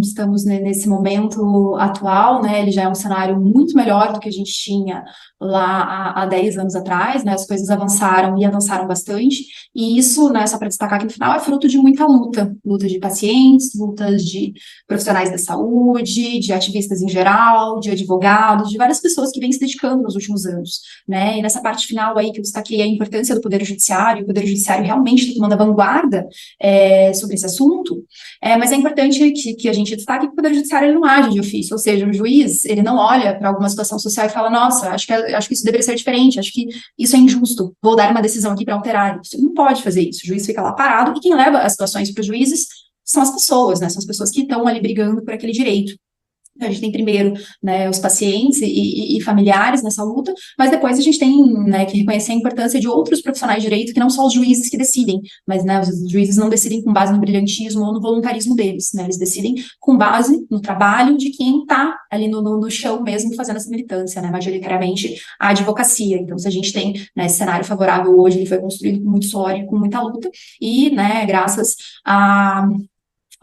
Estamos nesse momento atual, né, ele já é um cenário muito melhor do que a gente tinha lá há 10 anos atrás, né, as coisas avançaram e avançaram bastante, e isso, né, só para destacar que no final é fruto de muita luta de pacientes, lutas de profissionais da saúde, de ativistas em geral, de advogados, de várias pessoas que vêm se dedicando nos últimos anos, né, e nessa parte final aí que eu destaquei a importância do Poder Judiciário, o Poder Judiciário realmente está tomando a vanguarda sobre esse assunto, mas é importante que a gente destaque que o Poder Judiciário ele não age de ofício, ou seja, o juiz, ele não olha para alguma situação social e fala, nossa, acho que isso deveria ser diferente, acho que isso é injusto, vou dar uma decisão aqui para alterar. Você não pode fazer isso, o juiz fica lá parado, e quem leva as situações para os juízes são as pessoas, né, são as pessoas que estão ali brigando por aquele direito. A gente tem primeiro, né, os pacientes e familiares nessa luta, mas depois a gente tem, né, que reconhecer a importância de outros profissionais de direito, que não são os juízes que decidem, mas, né, os juízes não decidem com base no brilhantismo ou no voluntarismo deles, né, eles decidem com base no trabalho de quem está ali no chão mesmo fazendo essa militância, né, majoritariamente a advocacia. Então, se a gente tem, né, esse cenário favorável hoje, ele foi construído com muito suor e com muita luta, e, né, graças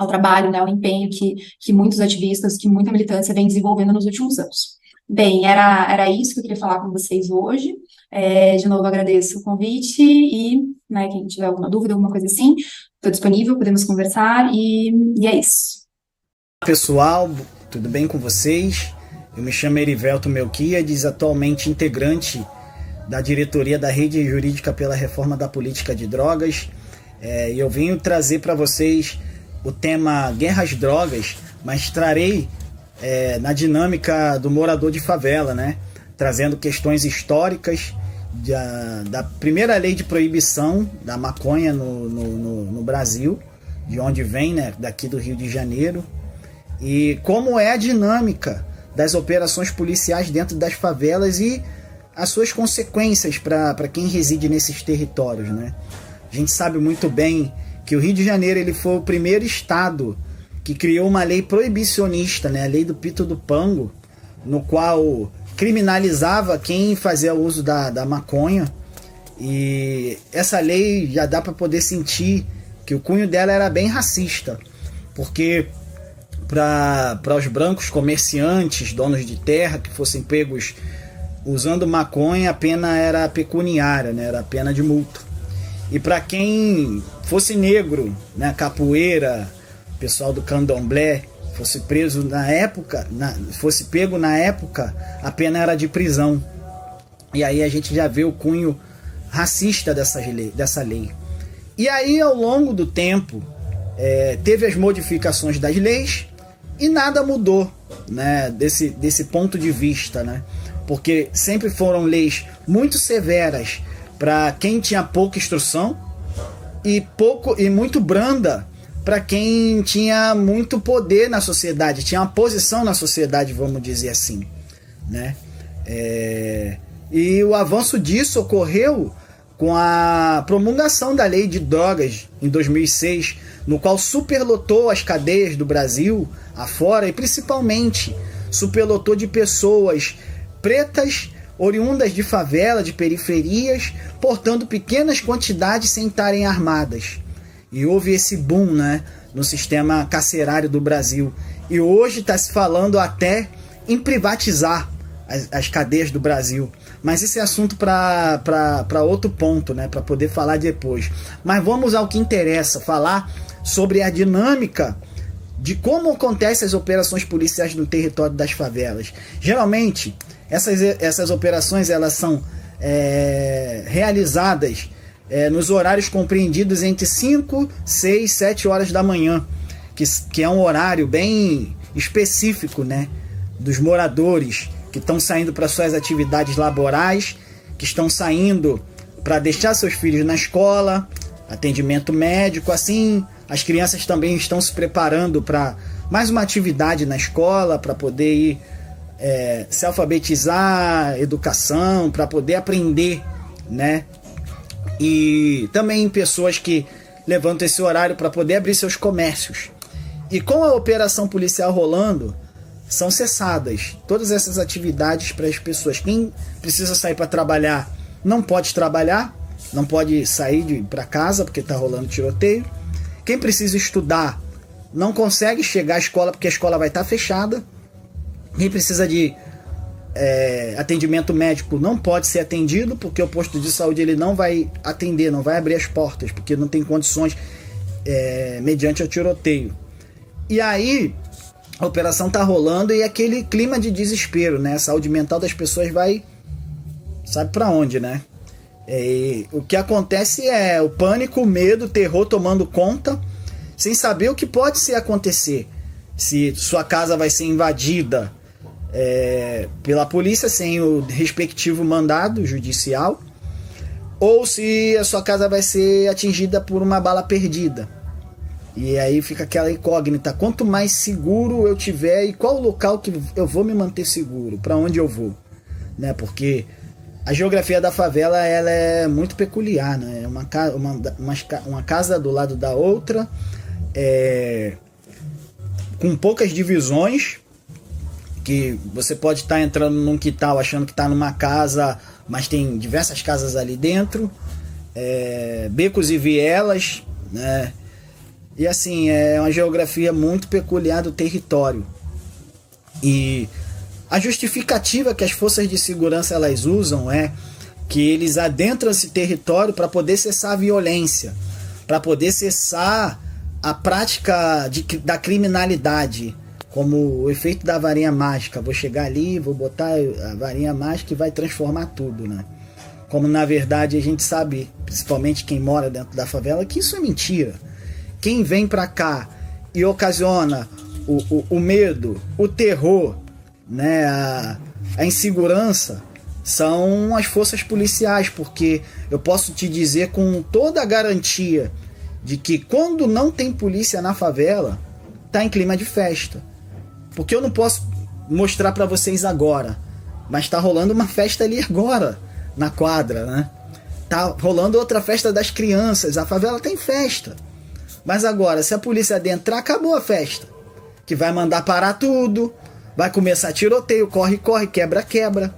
ao trabalho, né, ao empenho que muitos ativistas, que muita militância vem desenvolvendo nos últimos anos. Bem, era isso que eu queria falar com vocês hoje. De novo, agradeço o convite e, né, quem tiver alguma dúvida, alguma coisa assim, estou disponível, podemos conversar e é isso. Pessoal, tudo bem com vocês? Eu me chamo Erivelto Melquiades, atualmente integrante da diretoria da Rede Jurídica pela Reforma da Política de Drogas, e eu venho trazer para vocês o tema Guerra às Drogas, mas trarei na dinâmica do morador de favela, né? Trazendo questões históricas da primeira lei de proibição da maconha no Brasil, de onde vem, né? Daqui do Rio de Janeiro, e como é a dinâmica das operações policiais dentro das favelas e as suas consequências para quem reside nesses territórios, né? A gente sabe muito bem que o Rio de Janeiro ele foi o primeiro estado que criou uma lei proibicionista, né? A lei do Pito do Pango, no qual criminalizava quem fazia uso da maconha. E essa lei já dá para poder sentir que o cunho dela era bem racista, porque para os brancos comerciantes, donos de terra, que fossem pegos usando maconha, a pena era pecuniária, né? Era a pena de multa. E para quem fosse negro, né, capoeira, pessoal do candomblé, fosse preso na época, fosse pego na época, a pena era de prisão. E aí a gente já vê o cunho racista dessa lei. E aí, ao longo do tempo, teve as modificações das leis e nada mudou, né, desse ponto de vista, né? Porque sempre foram leis muito severas para quem tinha pouca instrução e muito branda para quem tinha muito poder na sociedade, tinha uma posição na sociedade, vamos dizer assim, né? E o avanço disso ocorreu com a promulgação da Lei de Drogas em 2006, no qual superlotou as cadeias do Brasil afora e principalmente superlotou de pessoas pretas, oriundas de favela, de periferias, portando pequenas quantidades sem estarem armadas. E houve esse boom, né, no sistema carcerário do Brasil. E hoje está se falando até em privatizar as cadeias do Brasil. Mas esse é assunto para outro ponto, né, para poder falar depois. Mas vamos ao que interessa, falar sobre a dinâmica de como acontecem as operações policiais no território das favelas. Geralmente, essas operações elas são realizadas nos horários compreendidos entre 5, 6, 7 horas da manhã, que é um horário bem específico, né, dos moradores que estão saindo para suas atividades laborais, que estão saindo para deixar seus filhos na escola, atendimento médico, assim, As crianças também estão se preparando para mais uma atividade na escola, para poder ir se alfabetizar, educação, para poder aprender, né? E também pessoas que levantam esse horário para poder abrir seus comércios. E com a operação policial rolando, são cessadas todas essas atividades para as pessoas. Quem precisa sair para trabalhar não pode trabalhar, não pode sair para casa porque está rolando tiroteio. Quem precisa estudar não consegue chegar à escola porque a escola vai estar fechada. Quem precisa de atendimento médico não pode ser atendido porque o posto de saúde ele não vai atender, não vai abrir as portas porque não tem condições mediante o tiroteio. E aí a operação tá rolando e aquele clima de desespero, né? A saúde mental das pessoas vai sabe para onde, né? O que acontece é o pânico, o medo, o terror tomando conta, sem saber o que pode se acontecer. Se sua casa vai ser invadida pela polícia sem o respectivo mandado judicial, ou se a sua casa vai ser atingida por uma bala perdida. E aí fica aquela incógnita, quanto mais seguro eu tiver e qual o local que eu vou me manter seguro, para onde eu vou, né? Porque a geografia da favela ela é muito peculiar, né? É uma casa do lado da outra, com poucas divisões, que você pode estar entrando num quintal achando que está numa casa, mas tem diversas casas ali dentro, becos e vielas, né? E assim, é uma geografia muito peculiar do território. E a justificativa que as forças de segurança elas usam é que eles adentram esse território para poder cessar a violência, para poder cessar a prática da criminalidade, como o efeito da varinha mágica. Vou chegar ali, vou botar a varinha mágica e vai transformar tudo, né? Como na verdade a gente sabe, principalmente quem mora dentro da favela, que isso é mentira. Quem vem para cá e ocasiona o medo, o terror, né, a insegurança, são as forças policiais, porque eu posso te dizer com toda a garantia de que quando não tem polícia na favela, tá em clima de festa. Porque eu não posso mostrar para vocês agora, mas tá rolando uma festa ali agora, na quadra, né? Tá rolando outra festa das crianças, a favela tem festa. Mas agora, se a polícia adentrar, acabou a festa. Que vai mandar parar tudo, vai começar tiroteio, corre, quebra.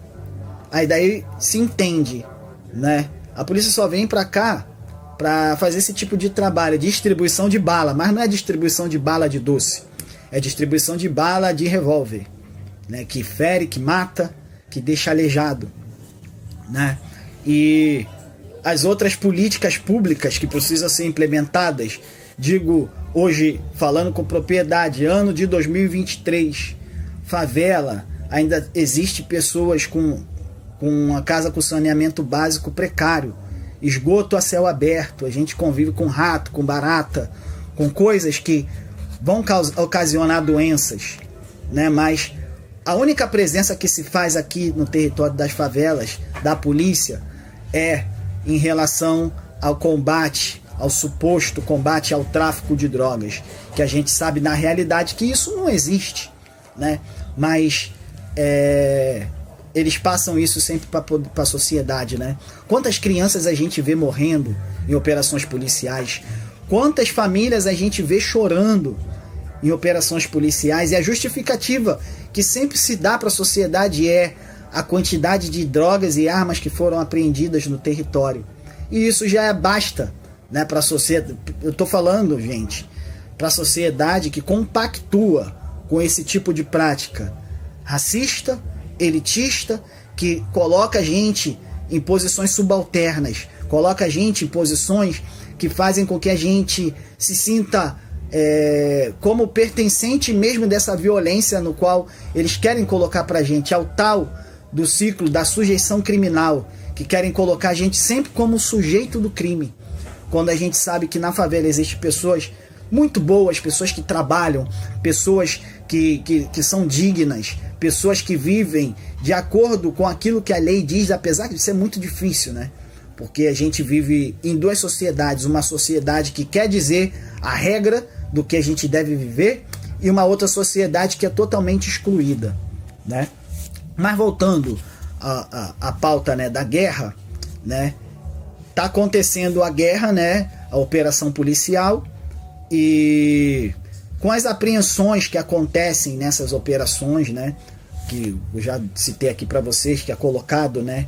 Aí daí se entende, né? A polícia só vem pra cá pra fazer esse tipo de trabalho, distribuição de bala, mas não é distribuição de bala de doce, é distribuição de bala de revólver, né? Que fere, que mata, que deixa aleijado, né? E as outras políticas públicas que precisam ser implementadas, digo hoje, falando com propriedade, ano de 2023, favela, ainda existe pessoas com uma casa com saneamento básico precário, esgoto a céu aberto, a gente convive com rato, com barata, com coisas que vão ocasionar doenças, né? Mas a única presença que se faz aqui no território das favelas, da polícia, é em relação ao combate, ao suposto combate ao tráfico de drogas, que a gente sabe na realidade que isso não existe, né? Mas eles passam isso sempre para a sociedade, né? Quantas crianças a gente vê morrendo em operações policiais, quantas famílias a gente vê chorando em operações policiais, e a justificativa que sempre se dá para a sociedade é a quantidade de drogas e armas que foram apreendidas no território. E isso já basta, né, para a sociedade. Eu estou falando, gente, para a sociedade que compactua com esse tipo de prática racista, elitista, que coloca a gente em posições subalternas, coloca a gente em posições que fazem com que a gente se sinta como pertencente mesmo dessa violência no qual eles querem colocar pra gente, ao tal do ciclo da sujeição criminal, que querem colocar a gente sempre como sujeito do crime, quando a gente sabe que na favela existem pessoas muito boas, pessoas que trabalham, pessoas que são dignas, pessoas que vivem de acordo com aquilo que a lei diz, apesar de ser muito difícil, né? porque a gente vive em duas sociedades, uma sociedade que quer dizer a regra do que a gente deve viver e uma outra sociedade que é totalmente excluída, né? Mas voltando à pauta, né, da guerra, né? Tá acontecendo a guerra, né, a operação policial, e com as apreensões que acontecem nessas operações, né, que eu já citei aqui para vocês, que é colocado, né,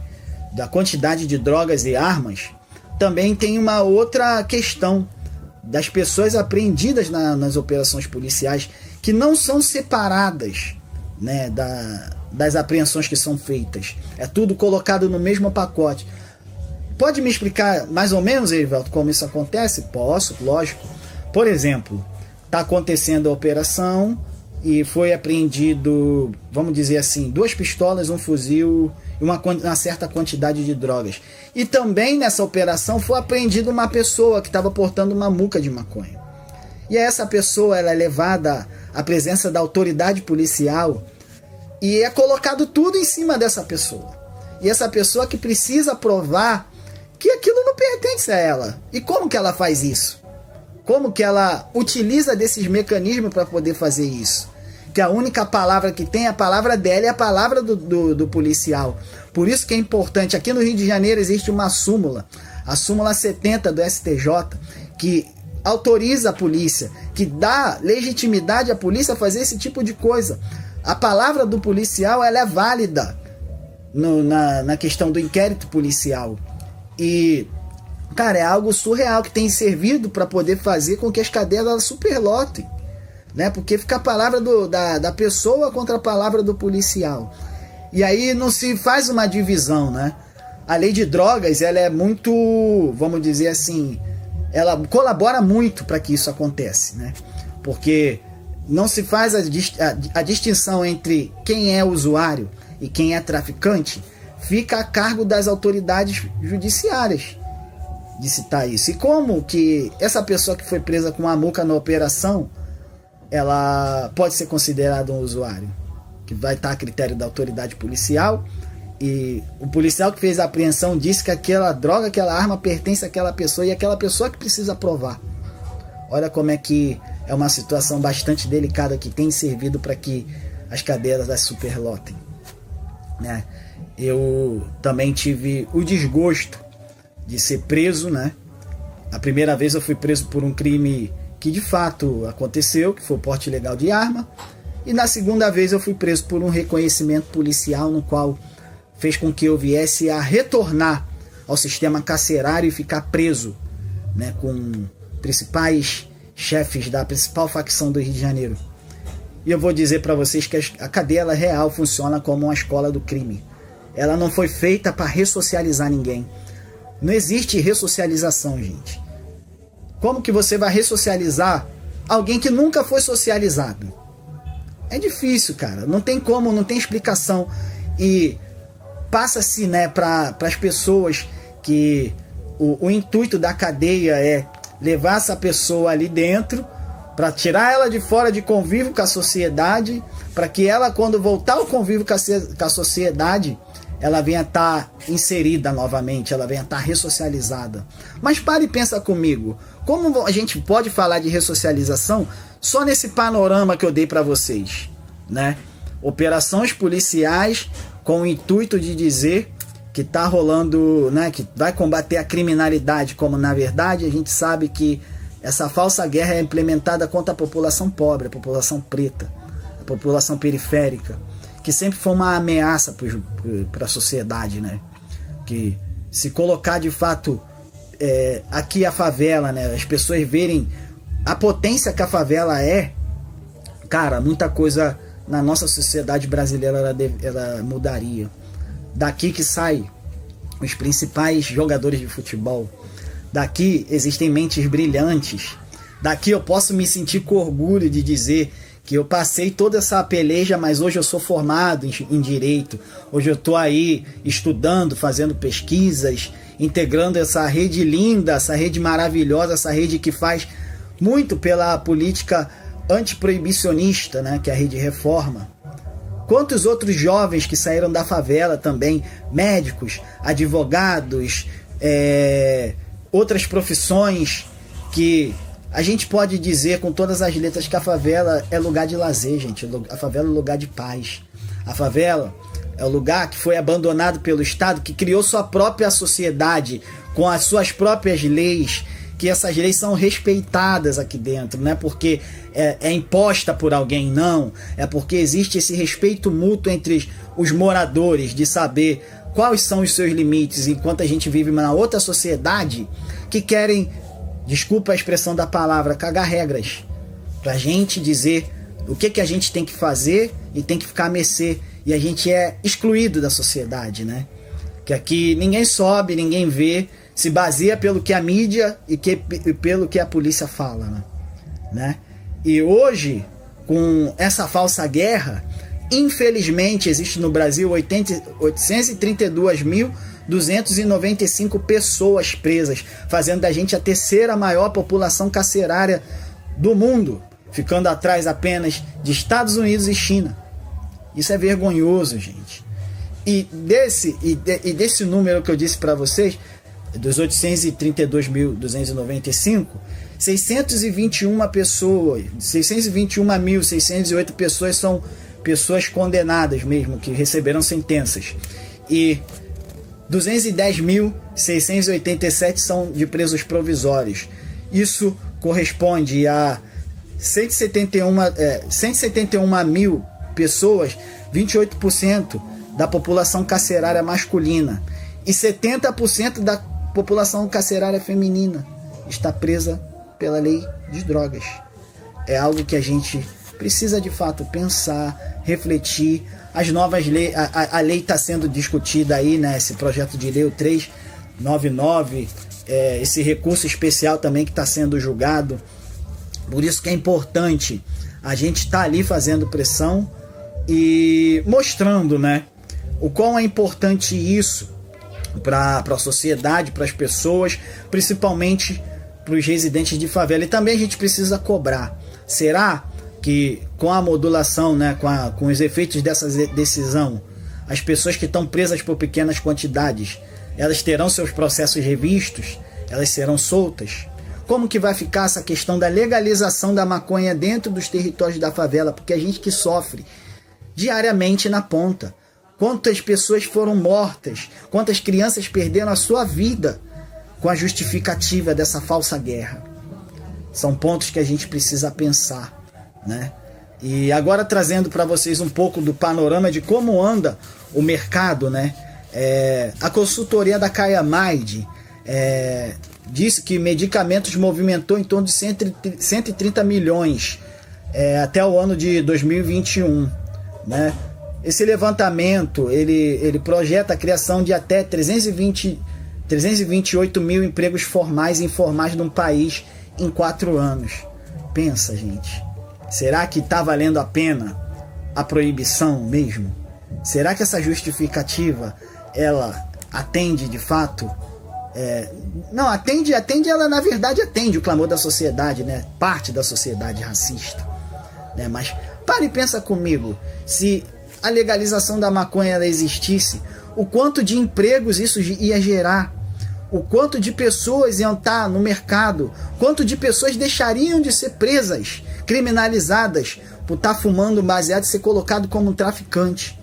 da quantidade de drogas e armas, também tem uma outra questão das pessoas apreendidas nas operações policiais, que não são separadas, né, das apreensões que são feitas. É tudo colocado no mesmo pacote. Pode me explicar mais ou menos, Erivelto, como isso acontece? Posso, lógico. Por exemplo, está acontecendo a operação e foi apreendido, vamos dizer assim, 2 pistolas, um fuzil e uma certa quantidade de drogas. E também nessa operação foi apreendida uma pessoa que estava portando uma muca de maconha. E essa pessoa, ela é levada à presença da autoridade policial e é colocado tudo em cima dessa pessoa. E essa pessoa que precisa provar que aquilo não pertence a ela. E como que ela faz isso? Como que ela utiliza desses mecanismos para poder fazer isso? Que a única palavra que tem é a palavra dela e a palavra do policial. Por isso que é importante. Aqui no Rio de Janeiro existe uma súmula, a súmula 70 do STJ, que autoriza a polícia, que dá legitimidade à polícia a fazer esse tipo de coisa. A palavra do policial, ela é válida na questão do inquérito policial. E, cara, é algo surreal que tem servido para poder fazer com que as cadeias elas superlotem, né? Porque fica a palavra da pessoa contra a palavra do policial. E aí não se faz uma divisão, né? A lei de drogas, ela é muito, vamos dizer assim, ela colabora muito para que isso aconteça, né? Porque não se faz a distinção entre quem é usuário e quem é traficante, fica a cargo das autoridades judiciárias de citar isso. E como que essa pessoa que foi presa com uma muca na operação, ela pode ser considerada um usuário? Que vai estar a critério da autoridade policial, e o policial que fez a apreensão disse que aquela droga, aquela arma pertence àquela pessoa, e aquela pessoa que precisa provar. Olha como é que é uma situação bastante delicada que tem servido para que as cadeias das superlotem, né? Eu também tive o desgosto de ser preso, né? A primeira vez eu fui preso por um crime que de fato aconteceu, que foi o porte ilegal de arma. E na segunda vez eu fui preso por um reconhecimento policial, no qual fez com que eu viesse a retornar ao sistema carcerário e ficar preso, né, com principais chefes da principal facção do Rio de Janeiro. E eu vou dizer para vocês que a cadeia ela, real funciona como uma escola do crime. Ela não foi feita para ressocializar ninguém. Não existe ressocialização, gente. Como que você vai ressocializar alguém que nunca foi socializado? É difícil, cara. Não tem como, não tem explicação. E passa-se, né, para as pessoas que o intuito da cadeia é levar essa pessoa ali dentro para tirar ela de fora de convívio com a sociedade, para que ela, quando voltar ao convívio com a sociedade, ela venha estar inserida novamente, ela venha estar ressocializada. Mas pare e pensa comigo, como a gente pode falar de ressocialização só nesse panorama que eu dei para vocês, né? Operações policiais com o intuito de dizer que está rolando, né, que vai combater a criminalidade, como na verdade a gente sabe que essa falsa guerra é implementada contra a população pobre, a população preta, a população periférica, que sempre foi uma ameaça para a sociedade, né? Que se colocar de fato aqui a favela, né, as pessoas verem a potência que a favela é, cara, muita coisa na nossa sociedade brasileira ela mudaria. Daqui que saem os principais jogadores de futebol. Daqui existem mentes brilhantes. Daqui eu posso me sentir com orgulho de dizer que eu passei toda essa peleja, mas hoje eu sou formado em direito. Hoje eu estou aí estudando, fazendo pesquisas, integrando essa rede linda, essa rede maravilhosa, essa rede que faz muito pela política antiproibicionista, né, que é a Rede Reforma. Quantos outros jovens que saíram da favela também, médicos, advogados, outras profissões que a gente pode dizer com todas as letras que a favela é lugar de lazer, gente. A favela é lugar de paz. A favela é o lugar que foi abandonado pelo Estado, que criou sua própria sociedade com as suas próprias leis, que essas leis são respeitadas aqui dentro, não é porque é imposta por alguém, não. É porque existe esse respeito mútuo entre os moradores, de saber quais são os seus limites, enquanto a gente vive na outra sociedade que querem, desculpa a expressão da palavra, cagar regras pra gente dizer o que a gente tem que fazer e tem que ficar a mercê, e a gente é excluído da sociedade, né? Que aqui ninguém sobe, ninguém vê, se baseia pelo que a mídia e pelo que a polícia fala, né? E hoje, com essa falsa guerra, infelizmente existe no Brasil 832.295 pessoas presas, fazendo da gente a terceira maior população carcerária do mundo, ficando atrás apenas de Estados Unidos e China. Isso é vergonhoso, gente. E desse número que eu disse para vocês, dos 832.295, 621.608 pessoas são pessoas condenadas mesmo, que receberam sentenças. E 210.687 são de presos provisórios. Isso corresponde a 171 mil pessoas, 28% da população carcerária masculina, e 70% da população carcerária feminina está presa pela lei de drogas. É algo que a gente precisa de fato pensar, refletir. As novas leis, a lei está sendo discutida aí, né? Esse projeto de lei, o 399, esse recurso especial também que está sendo julgado. Por isso que é importante a gente estar ali fazendo pressão e mostrando, né, o quão é importante isso para a sociedade, para as pessoas, principalmente para os residentes de favela. E também a gente precisa cobrar. Será que com a modulação, né, com os efeitos dessa decisão, as pessoas que estão presas por pequenas quantidades, elas terão seus processos revistos? Elas serão soltas? Como que vai ficar essa questão da legalização da maconha dentro dos territórios da favela? Porque a gente que sofre diariamente na ponta. Quantas pessoas foram mortas? Quantas crianças perderam a sua vida com a justificativa dessa falsa guerra? São pontos que a gente precisa pensar, né? E agora trazendo para vocês um pouco do panorama de como anda o mercado, né? A consultoria da Caiamide disse que medicamentos movimentou em torno de 130 milhões até o ano de 2021, né? Esse levantamento ele projeta a criação de até 328 mil empregos formais e informais num país em 4 anos. Pensa, gente. Será que está valendo a pena a proibição mesmo? Será que essa justificativa ela atende de fato? Não, atende, ela na verdade atende o clamor da sociedade, né? Parte da sociedade racista, né? Mas pare e pensa comigo, se a legalização da maconha ela existisse, o quanto de empregos isso ia gerar, o quanto de pessoas iam estar no mercado, quanto de pessoas deixariam de ser presas, criminalizadas por estar fumando baseado e ser colocado como um traficante.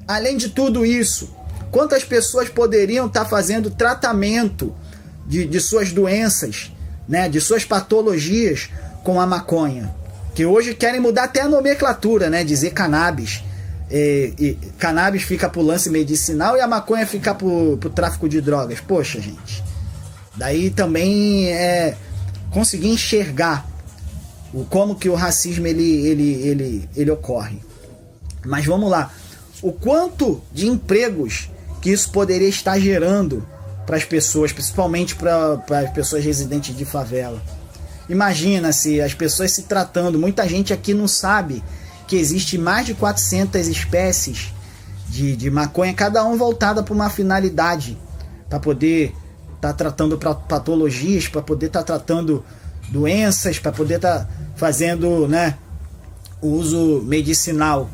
Além de tudo isso, quantas pessoas poderiam estar fazendo tratamento de suas doenças, né, de suas patologias com a maconha, que hoje querem mudar até a nomenclatura, né, dizer cannabis. E cannabis fica pro lance medicinal e a maconha fica pro tráfico de drogas. Poxa, gente, daí também conseguir enxergar como que o racismo ele ocorre. Mas vamos lá, o quanto de empregos que isso poderia estar gerando para as pessoas, principalmente para as pessoas residentes de favela. Imagina se as pessoas se tratando, muita gente aqui não sabe que existe mais de 400 espécies de maconha, cada um voltada para uma finalidade, para poder estar tratando patologias, para poder estar tratando doenças, para poder estar fazendo, né, o uso medicinal.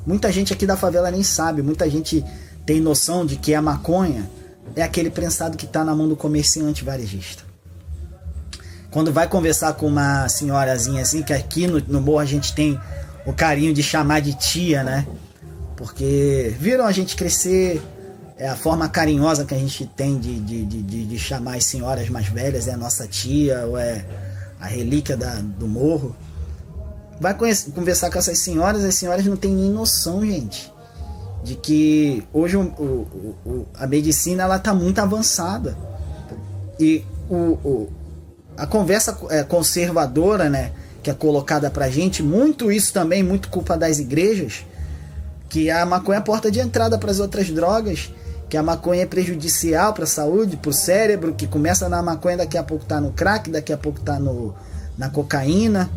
Muita gente aqui da favela nem sabe, muita gente tem noção de que a maconha é aquele prensado que está na mão do comerciante varejista. Quando vai conversar com uma senhorazinha assim, que aqui no morro a gente tem o carinho de chamar de tia, né? Porque viram a gente crescer, é a forma carinhosa que a gente tem de chamar as senhoras mais velhas, é a nossa tia, ou é a relíquia do morro. Vai conversar com essas senhoras, as senhoras não têm nem noção, gente, de que hoje a medicina ela está muito avançada. E a conversa conservadora, né, que é colocada pra gente, muito isso também, muito culpa das igrejas, que a maconha é a porta de entrada para as outras drogas, que a maconha é prejudicial para a saúde, para o cérebro, que começa na maconha, daqui a pouco tá no crack, daqui a pouco tá na cocaína.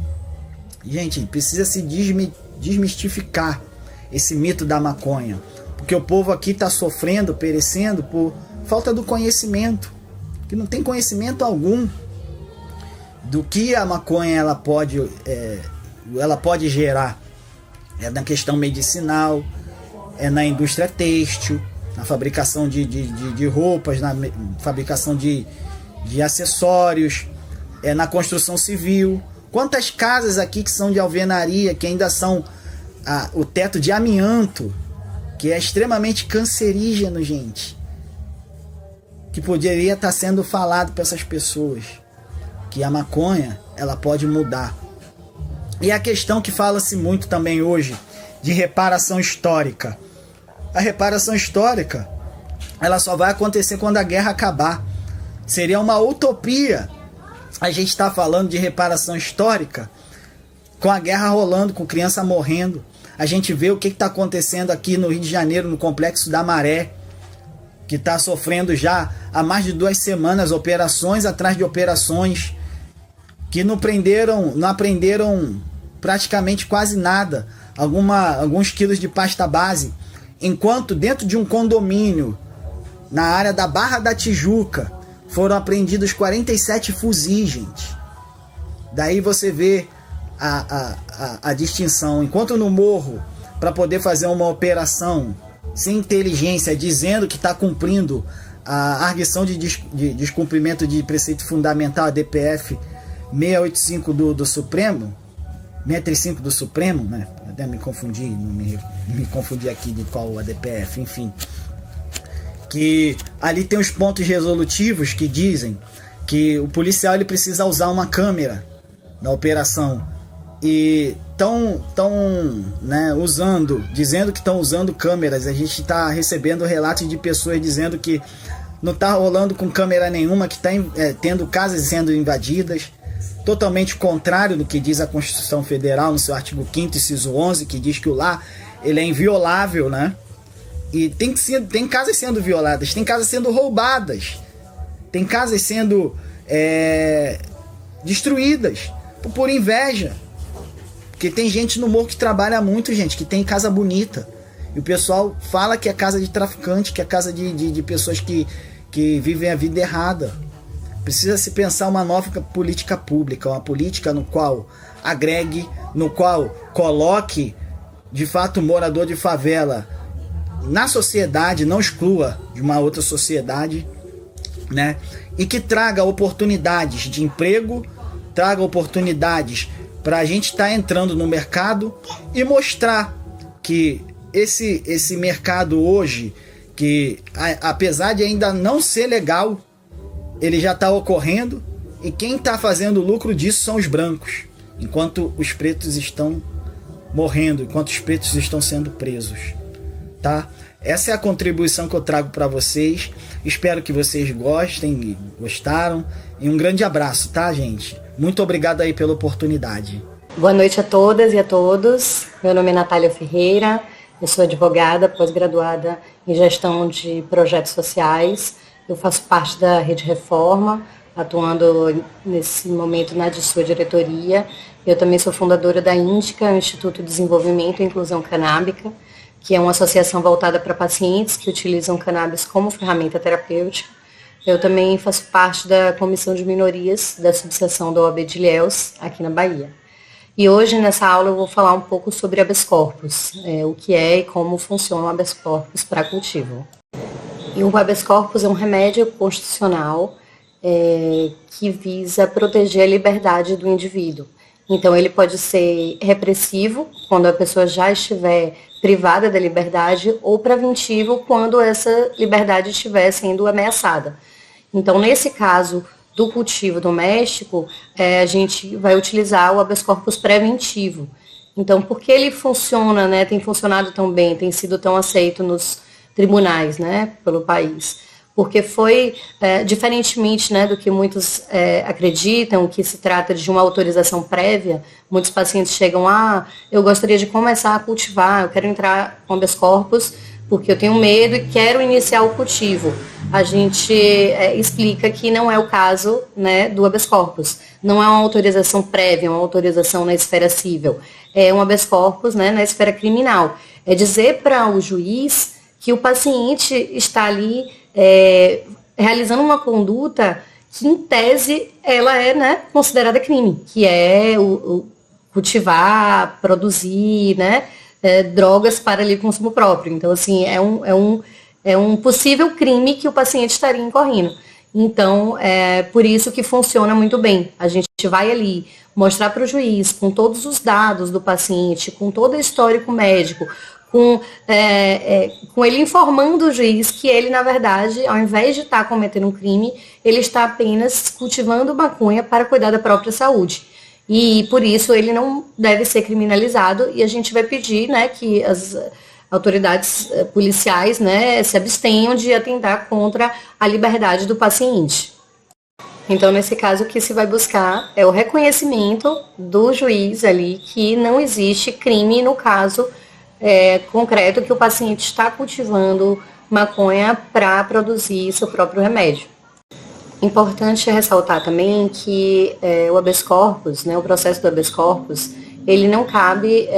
Gente, precisa se desmistificar esse mito da maconha, porque o povo aqui está sofrendo, perecendo por falta do conhecimento, que não tem conhecimento algum do que a maconha ela pode gerar. É na questão medicinal, é na indústria têxtil, na fabricação de roupas, na fabricação de acessórios, é na construção civil. Quantas casas aqui que são de alvenaria, que ainda são o teto de amianto, que é extremamente cancerígeno, gente, que poderia estar sendo falado para essas pessoas, que a maconha ela pode mudar. E a questão que fala-se muito também hoje de reparação histórica. A reparação histórica ela só vai acontecer quando a guerra acabar. Seria uma utopia a gente está falando de reparação histórica com a guerra rolando, com criança morrendo. A gente vê o que está acontecendo aqui no Rio de Janeiro, no Complexo da Maré, que está sofrendo já há mais de 2 semanas operações atrás de operações, que não aprenderam praticamente quase nada, alguns quilos de pasta base, enquanto dentro de um condomínio na área da Barra da Tijuca foram apreendidos 47 fuzis, gente. Daí você vê a distinção. Enquanto no morro, para poder fazer uma operação sem inteligência, dizendo que está cumprindo a arguição de descumprimento de preceito fundamental, a DPF 685 do Supremo, 635 do Supremo, né? Até me confundi aqui de qual a DPF, enfim. Que ali tem os pontos resolutivos que dizem que o policial ele precisa usar uma câmera na operação. E estão dizendo que estão usando câmeras. A gente está recebendo relatos de pessoas dizendo que não está rolando com câmera nenhuma, que está tendo casas sendo invadidas. Totalmente contrário do que diz a Constituição Federal no seu artigo 5º, inciso 11, que diz que o lar ele é inviolável, né? E tem casas sendo violadas, tem casas sendo roubadas, tem casas sendo destruídas por inveja. Porque tem gente no morro que trabalha muito, gente, que tem casa bonita. E o pessoal fala que é casa de traficante, que é casa de pessoas que vivem a vida errada. Precisa se pensar uma nova política pública, uma política no qual agregue, no qual coloque, de fato, o morador de favela na sociedade, não exclua de uma outra sociedade, né? E que traga oportunidades de emprego, traga oportunidades para a gente estar entrando no mercado e mostrar que esse mercado hoje, que apesar de ainda não ser legal, ele já está ocorrendo, e quem está fazendo lucro disso são os brancos, enquanto os pretos estão morrendo, enquanto os pretos estão sendo presos, tá? Essa é a contribuição que eu trago para vocês. Espero que vocês gostaram, e um grande abraço, tá, gente? Muito obrigado aí pela oportunidade. Boa noite a todas e a todos. Meu nome é Natália Ferreira, eu sou advogada, pós-graduada em gestão de projetos sociais. Eu faço parte da Rede Reforma, atuando nesse momento na sua diretoria. Eu também sou fundadora da INDICA, Instituto de Desenvolvimento e Inclusão Canábica, que é uma associação voltada para pacientes que utilizam cannabis como ferramenta terapêutica. Eu também faço parte da Comissão de Minorias da subseção da OAB de Ilhéus, aqui na Bahia. E hoje, nessa aula, eu vou falar um pouco sobre habeas corpus, o que é e como funciona o habeas corpus para cultivo. E o habeas corpus é um remédio constitucional que visa proteger a liberdade do indivíduo. Então, ele pode ser repressivo, quando a pessoa já estiver privada da liberdade, ou preventivo, quando essa liberdade estiver sendo ameaçada. Então, nesse caso do cultivo doméstico, a gente vai utilizar o habeas corpus preventivo. Então, por que ele funciona, né, tem funcionado tão bem, tem sido tão aceito nos tribunais, né, pelo país? Porque foi, diferentemente, né, do que muitos acreditam, que se trata de uma autorização prévia. Muitos pacientes chegam, eu gostaria de começar a cultivar, eu quero entrar com habeas corpus, porque eu tenho medo e quero iniciar o cultivo. A gente explica que não é o caso, né, do habeas corpus. Não é uma autorização prévia, é uma autorização na esfera civil. É um habeas corpus, né, na esfera criminal. É dizer para o juiz que o paciente está ali realizando uma conduta que, em tese, ela é, né, considerada crime, que é o cultivar, produzir, né, drogas para ali consumo próprio. Então, assim, é um possível crime que o paciente estaria incorrendo. Então, por isso que funciona muito bem. A gente vai ali mostrar para o juiz, com todos os dados do paciente, com todo o histórico médico, com ele informando o juiz que ele, na verdade, ao invés de estar cometendo um crime, ele está apenas cultivando maconha para cuidar da própria saúde. E, por isso, ele não deve ser criminalizado, e a gente vai pedir, né, que as autoridades policiais, né, se abstenham de atentar contra a liberdade do paciente. Então, nesse caso, o que se vai buscar é o reconhecimento do juiz ali que não existe crime no caso concreto que o paciente está cultivando maconha para produzir seu próprio remédio. Importante ressaltar também que o habeas corpus, né, o processo do habeas corpus, ele não cabe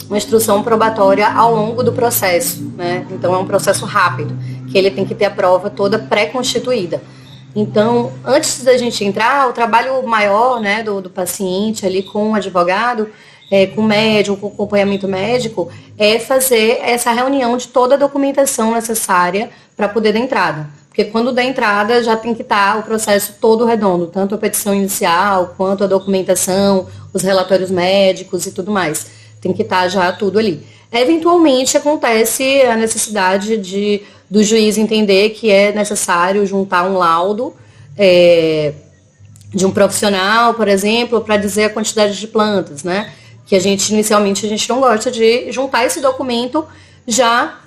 uma instrução probatória ao longo do processo, né? Então é um processo rápido, que ele tem que ter a prova toda pré-constituída. Então, antes da gente entrar, o trabalho maior, né, do paciente ali com o advogado, com o médico, com o acompanhamento médico, é fazer essa reunião de toda a documentação necessária para poder dar entrada. Porque quando dá entrada, já tem que estar o processo todo redondo, tanto a petição inicial, quanto a documentação, os relatórios médicos e tudo mais. Tem que estar já tudo ali. Eventualmente, acontece a necessidade do juiz entender que é necessário juntar um laudo de um profissional, por exemplo, para dizer a quantidade de plantas, né? Que inicialmente, a gente não gosta de juntar esse documento já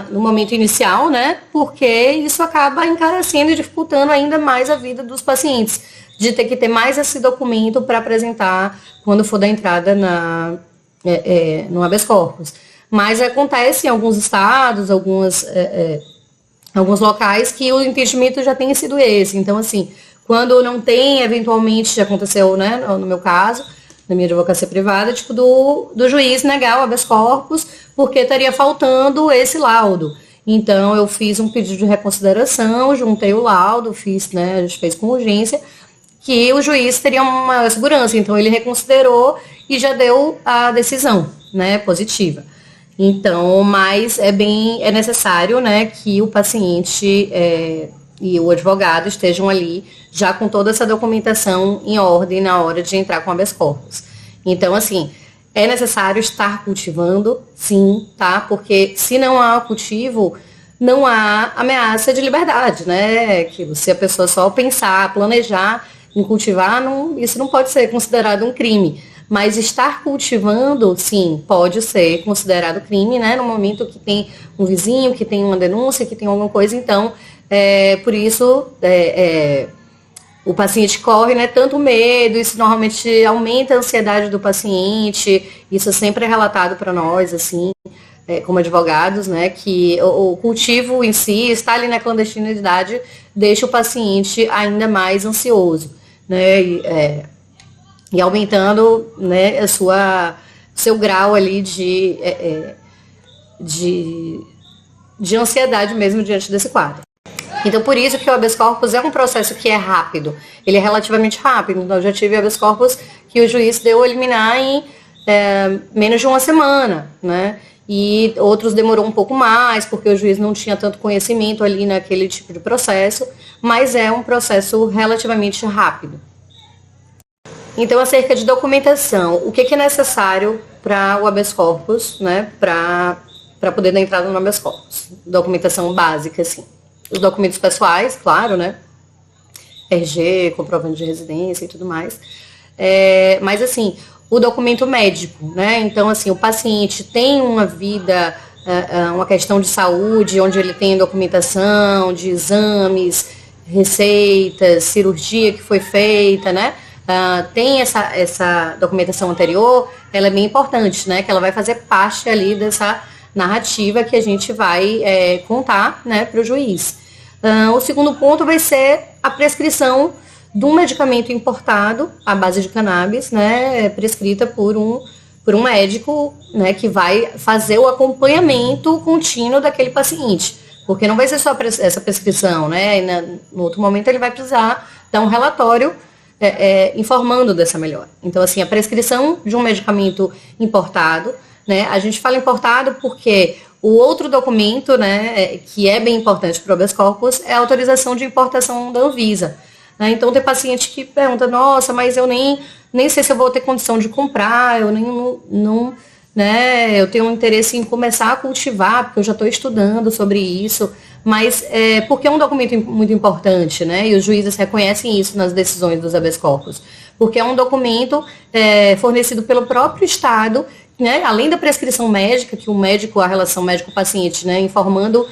no momento inicial, né? Porque isso acaba encarecendo e dificultando ainda mais a vida dos pacientes, de ter que ter mais esse documento para apresentar quando for dar entrada no habeas corpus. Mas acontece em alguns estados, alguns locais, que o entendimento já tem sido esse. Então, assim, quando não tem, eventualmente, já aconteceu, né, no meu caso, na minha advocacia privada, tipo, do juiz negar o habeas corpus porque estaria faltando esse laudo. Então, eu fiz um pedido de reconsideração, juntei o laudo, né, a gente fez com urgência, que o juiz teria uma segurança. Então, ele reconsiderou e já deu a decisão, né, positiva. Então, mas é necessário, né, que o paciente e o advogado estejam ali já com toda essa documentação em ordem na hora de entrar com habeas corpus. Então, assim, é necessário estar cultivando, sim, tá? Porque se não há cultivo, não há ameaça de liberdade, né? Que se a pessoa só pensar, planejar em cultivar, isso não pode ser considerado um crime. Mas estar cultivando, sim, pode ser considerado crime, né? No momento que tem um vizinho, que tem uma denúncia, que tem alguma coisa. Então, por isso, o paciente corre, né, tanto medo, isso normalmente aumenta a ansiedade do paciente. Isso sempre é relatado para nós, assim, como advogados, né, que o cultivo em si, estar ali na clandestinidade, deixa o paciente ainda mais ansioso, né, e aumentando, né, seu grau ali de ansiedade mesmo diante desse quadro. Então, por isso que o habeas corpus é um processo que é rápido. Ele é relativamente rápido. Então, eu já tive habeas corpus que o juiz deu a liminar em menos de uma semana, né? e outros demorou um pouco mais, porque o juiz não tinha tanto conhecimento ali naquele tipo de processo, mas é um processo relativamente rápido. Então, acerca de documentação, o que é necessário para o habeas corpus, né, para poder dar entrada no habeas corpus? Documentação básica, assim. Os documentos pessoais, claro, né, RG, comprovante de residência e tudo mais. Mas, assim, o documento médico, né? Então, assim, o paciente tem uma vida, uma questão de saúde, onde ele tem documentação de exames, receitas, cirurgia que foi feita, né? Tem essa documentação anterior, ela é bem importante, né? Que ela vai fazer parte ali dessa narrativa que a gente vai contar, né, para o juiz. O segundo ponto vai ser a prescrição de um medicamento importado à base de cannabis, né, prescrita por um médico, né, que vai fazer o acompanhamento contínuo daquele paciente, porque não vai ser só essa prescrição, né, no outro momento ele vai precisar dar um relatório informando dessa melhora. Então, assim, a prescrição de um medicamento importado, né, a gente fala importado porque o outro documento, né, que é bem importante para o habeas corpus é a autorização de importação da Anvisa. Então, tem paciente que pergunta, nossa, mas eu nem sei se eu vou ter condição de comprar, eu eu tenho um interesse em começar a cultivar, porque eu já estou estudando sobre isso, mas porque é um documento muito importante, né? E os juízes reconhecem isso nas decisões dos habeas corpus, porque é um documento fornecido pelo próprio Estado, né? Além da prescrição médica, que o médico, a relação médico-paciente, né, informando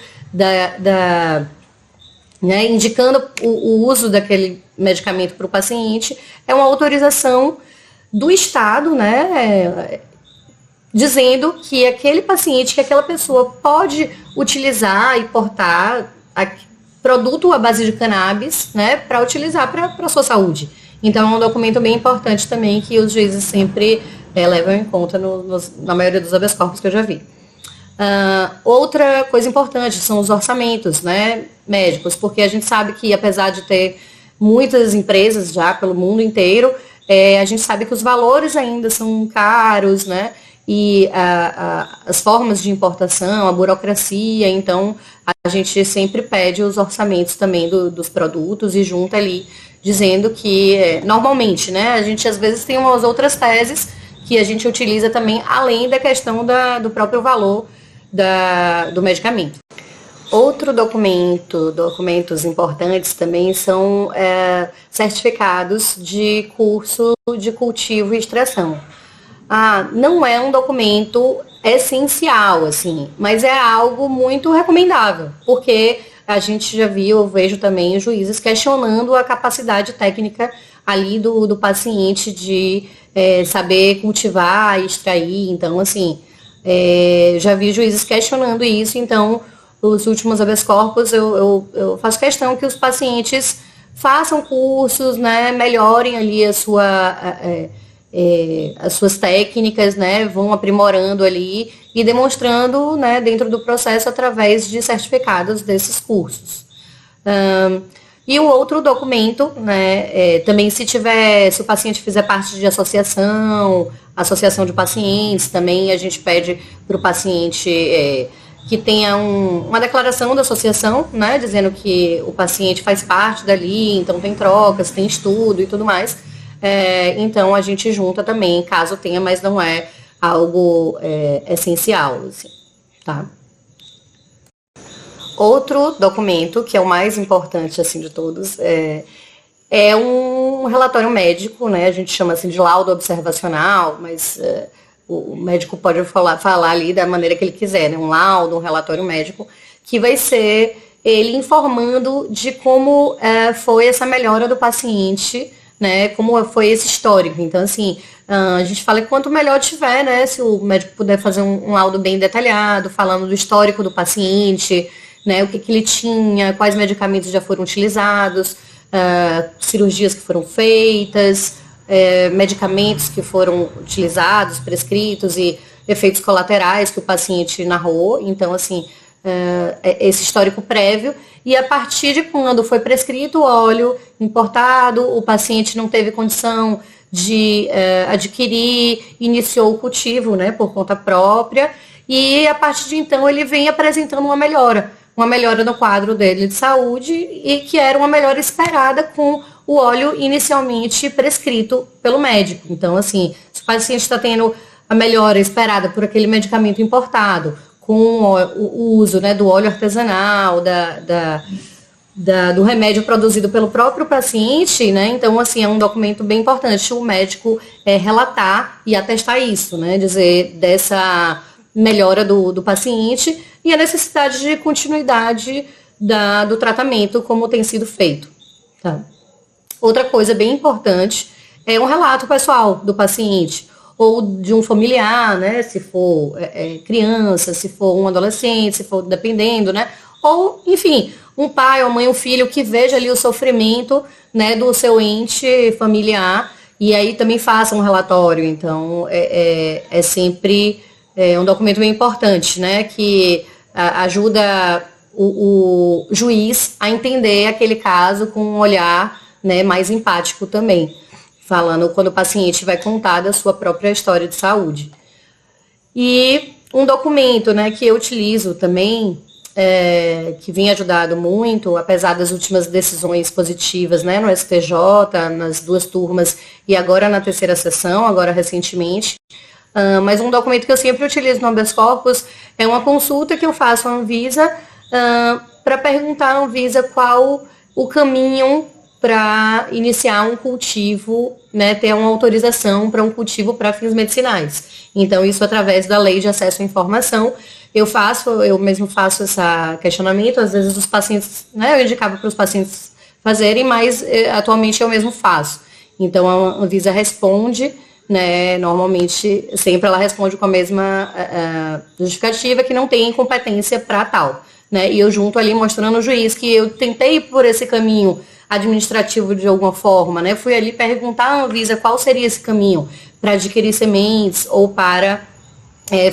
né, indicando o uso daquele medicamento para o paciente, é uma autorização do Estado, né, dizendo que aquele paciente, que aquela pessoa pode utilizar e portar produto à base de cannabis, né, para utilizar para a sua saúde. Então, é um documento bem importante também que os juízes sempre levam em conta na maioria dos habeas corpus que eu já vi. Outra coisa importante são os orçamentos, né, médicos, porque a gente sabe que, apesar de ter muitas empresas já pelo mundo inteiro, a gente sabe que os valores ainda são caros, né, e as formas de importação, a burocracia, então a gente sempre pede os orçamentos também dos produtos e junta ali, dizendo que, normalmente, né, a gente às vezes tem umas outras teses que a gente utiliza também, além da questão do próprio valor do medicamento. Outro documentos importantes também são certificados de curso de cultivo e extração. Não é um documento essencial, assim, mas é algo muito recomendável, porque a gente já viu, eu vejo também os juízes questionando a capacidade técnica ali do paciente de saber cultivar e extrair. Então, assim, já vi juízes questionando isso. Então, os últimos habeas corpus, eu faço questão que os pacientes façam cursos, né, melhorem ali as suas técnicas, né, vão aprimorando ali e demonstrando, né, dentro do processo através de certificados desses cursos. E o outro documento, né, também se o paciente fizer parte de associação de pacientes, também a gente pede para o paciente que tenha uma declaração da associação, né, dizendo que o paciente faz parte dali, então tem trocas, tem estudo e tudo mais. Então a gente junta também, caso tenha, mas não é algo essencial, assim, tá? Outro documento, que é o mais importante, assim, de todos, é um relatório médico, né? A gente chama assim de laudo observacional, mas o médico pode falar ali da maneira que ele quiser, né? Um laudo, um relatório médico, que vai ser ele informando de como foi essa melhora do paciente, né? Como foi esse histórico. Então, assim, a gente fala que quanto melhor tiver, né? Se o médico puder fazer um laudo bem detalhado, falando do histórico do paciente, né, o que ele tinha, quais medicamentos já foram utilizados, cirurgias que foram feitas, medicamentos que foram utilizados, prescritos e efeitos colaterais que o paciente narrou. Então, assim, esse histórico prévio. E a partir de quando foi prescrito o óleo importado, o paciente não teve condição de adquirir, iniciou o cultivo, né, por conta própria. e a partir de então ele vem apresentando uma melhora no quadro dele de saúde, e que era uma melhora esperada com o óleo inicialmente prescrito pelo médico. Então, assim, se o paciente está tendo a melhora esperada por aquele medicamento importado, com o uso, né, do óleo artesanal, do remédio produzido pelo próprio paciente, né? Então, assim, é um documento bem importante o médico relatar e atestar isso, né? Dizer dessa melhora do paciente e a necessidade de continuidade do tratamento como tem sido feito. Tá? Outra coisa bem importante é um relato pessoal do paciente ou de um familiar, né? Se for criança, se for um adolescente, se for dependendo, né? Ou, enfim, um pai, uma mãe, um filho que veja ali o sofrimento, né, do seu ente familiar e aí também faça um relatório. Então, é sempre um documento bem importante, né, que ajuda o juiz a entender aquele caso com um olhar, né, mais empático também, falando quando o paciente vai contar da sua própria história de saúde. E um documento, né, que eu utilizo também, que vem ajudado muito, apesar das últimas decisões positivas, né, no STJ, nas 2 turmas e agora na 3ª sessão, agora recentemente. Mas um documento que eu sempre utilizo no habeas corpus é uma consulta que eu faço à Anvisa para perguntar à Anvisa qual o caminho para iniciar um cultivo, né, ter uma autorização para um cultivo para fins medicinais. Então, isso através da Lei de Acesso à Informação. Eu mesmo faço esse questionamento, às vezes os pacientes, né, eu indicava para os pacientes fazerem, mas atualmente eu mesmo faço. Então, a Anvisa responde, né, normalmente, sempre ela responde com a mesma justificativa, que não tem competência para tal. Né, e eu junto ali mostrando ao juiz que eu tentei ir por esse caminho administrativo de alguma forma, né, fui ali perguntar à Anvisa qual seria esse caminho para adquirir sementes ou para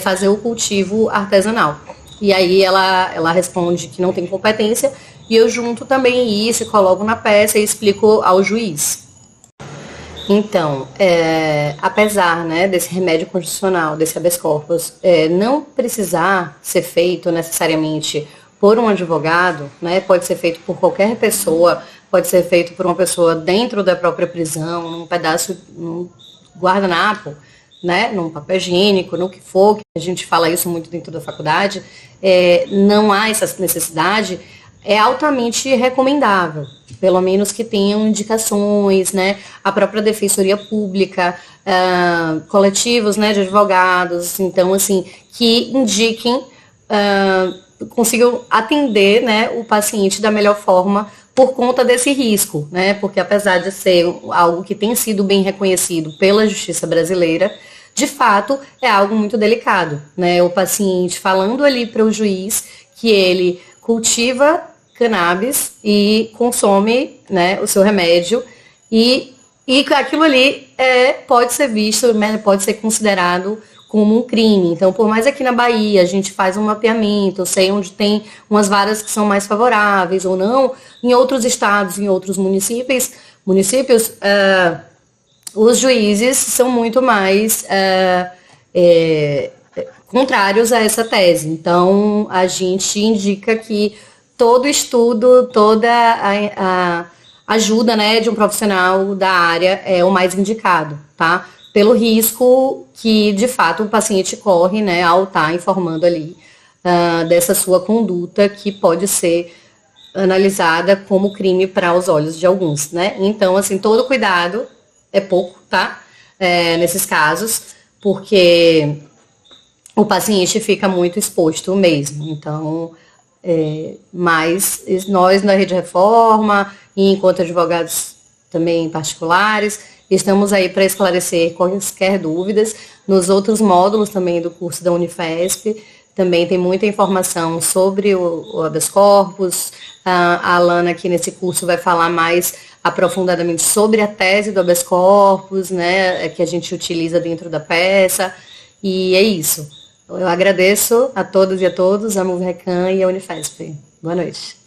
fazer o cultivo artesanal. E aí ela responde que não tem competência e eu junto também isso, coloco na peça e explico ao juiz. Então, apesar, né, desse remédio constitucional, desse habeas corpus, não precisar ser feito necessariamente por um advogado, né, pode ser feito por qualquer pessoa, pode ser feito por uma pessoa dentro da própria prisão, num pedaço, num guardanapo, né, num papel higiênico, no que for, que a gente fala isso muito dentro da faculdade, não há essa necessidade, é altamente recomendável, pelo menos que tenham indicações, né, a própria Defensoria Pública, coletivos, né, de advogados, então, assim, que indiquem, consigam atender, né, o paciente da melhor forma por conta desse risco, né, porque apesar de ser algo que tem sido bem reconhecido pela justiça brasileira, de fato, é algo muito delicado, né, o paciente falando ali para o juiz que ele cultiva cannabis e consome, né, o seu remédio e aquilo ali pode ser visto, né, pode ser considerado como um crime. Então, por mais aqui na Bahia a gente faz um mapeamento, eu sei onde tem umas varas que são mais favoráveis ou não, em outros estados, em outros municípios, os juízes são muito mais contrários a essa tese. Então, a gente indica que todo estudo, toda a ajuda, né, de um profissional da área é o mais indicado, tá? Pelo risco que, de fato, o paciente corre, né, ao estar informando ali dessa sua conduta que pode ser analisada como crime para os olhos de alguns, né? Então, assim, todo cuidado é pouco, tá? Nesses casos, porque o paciente fica muito exposto mesmo. Então, mas nós na Rede Reforma, e enquanto advogados também particulares, estamos aí para esclarecer quaisquer dúvidas. Nos outros módulos também do curso da Unifesp, também tem muita informação sobre o habeas corpus. A Alana aqui nesse curso vai falar mais aprofundadamente sobre a tese do habeas corpus, né, que a gente utiliza dentro da peça. E é isso. Eu agradeço a todas e a todos, a MUVRECAM e a Unifesp. Boa noite.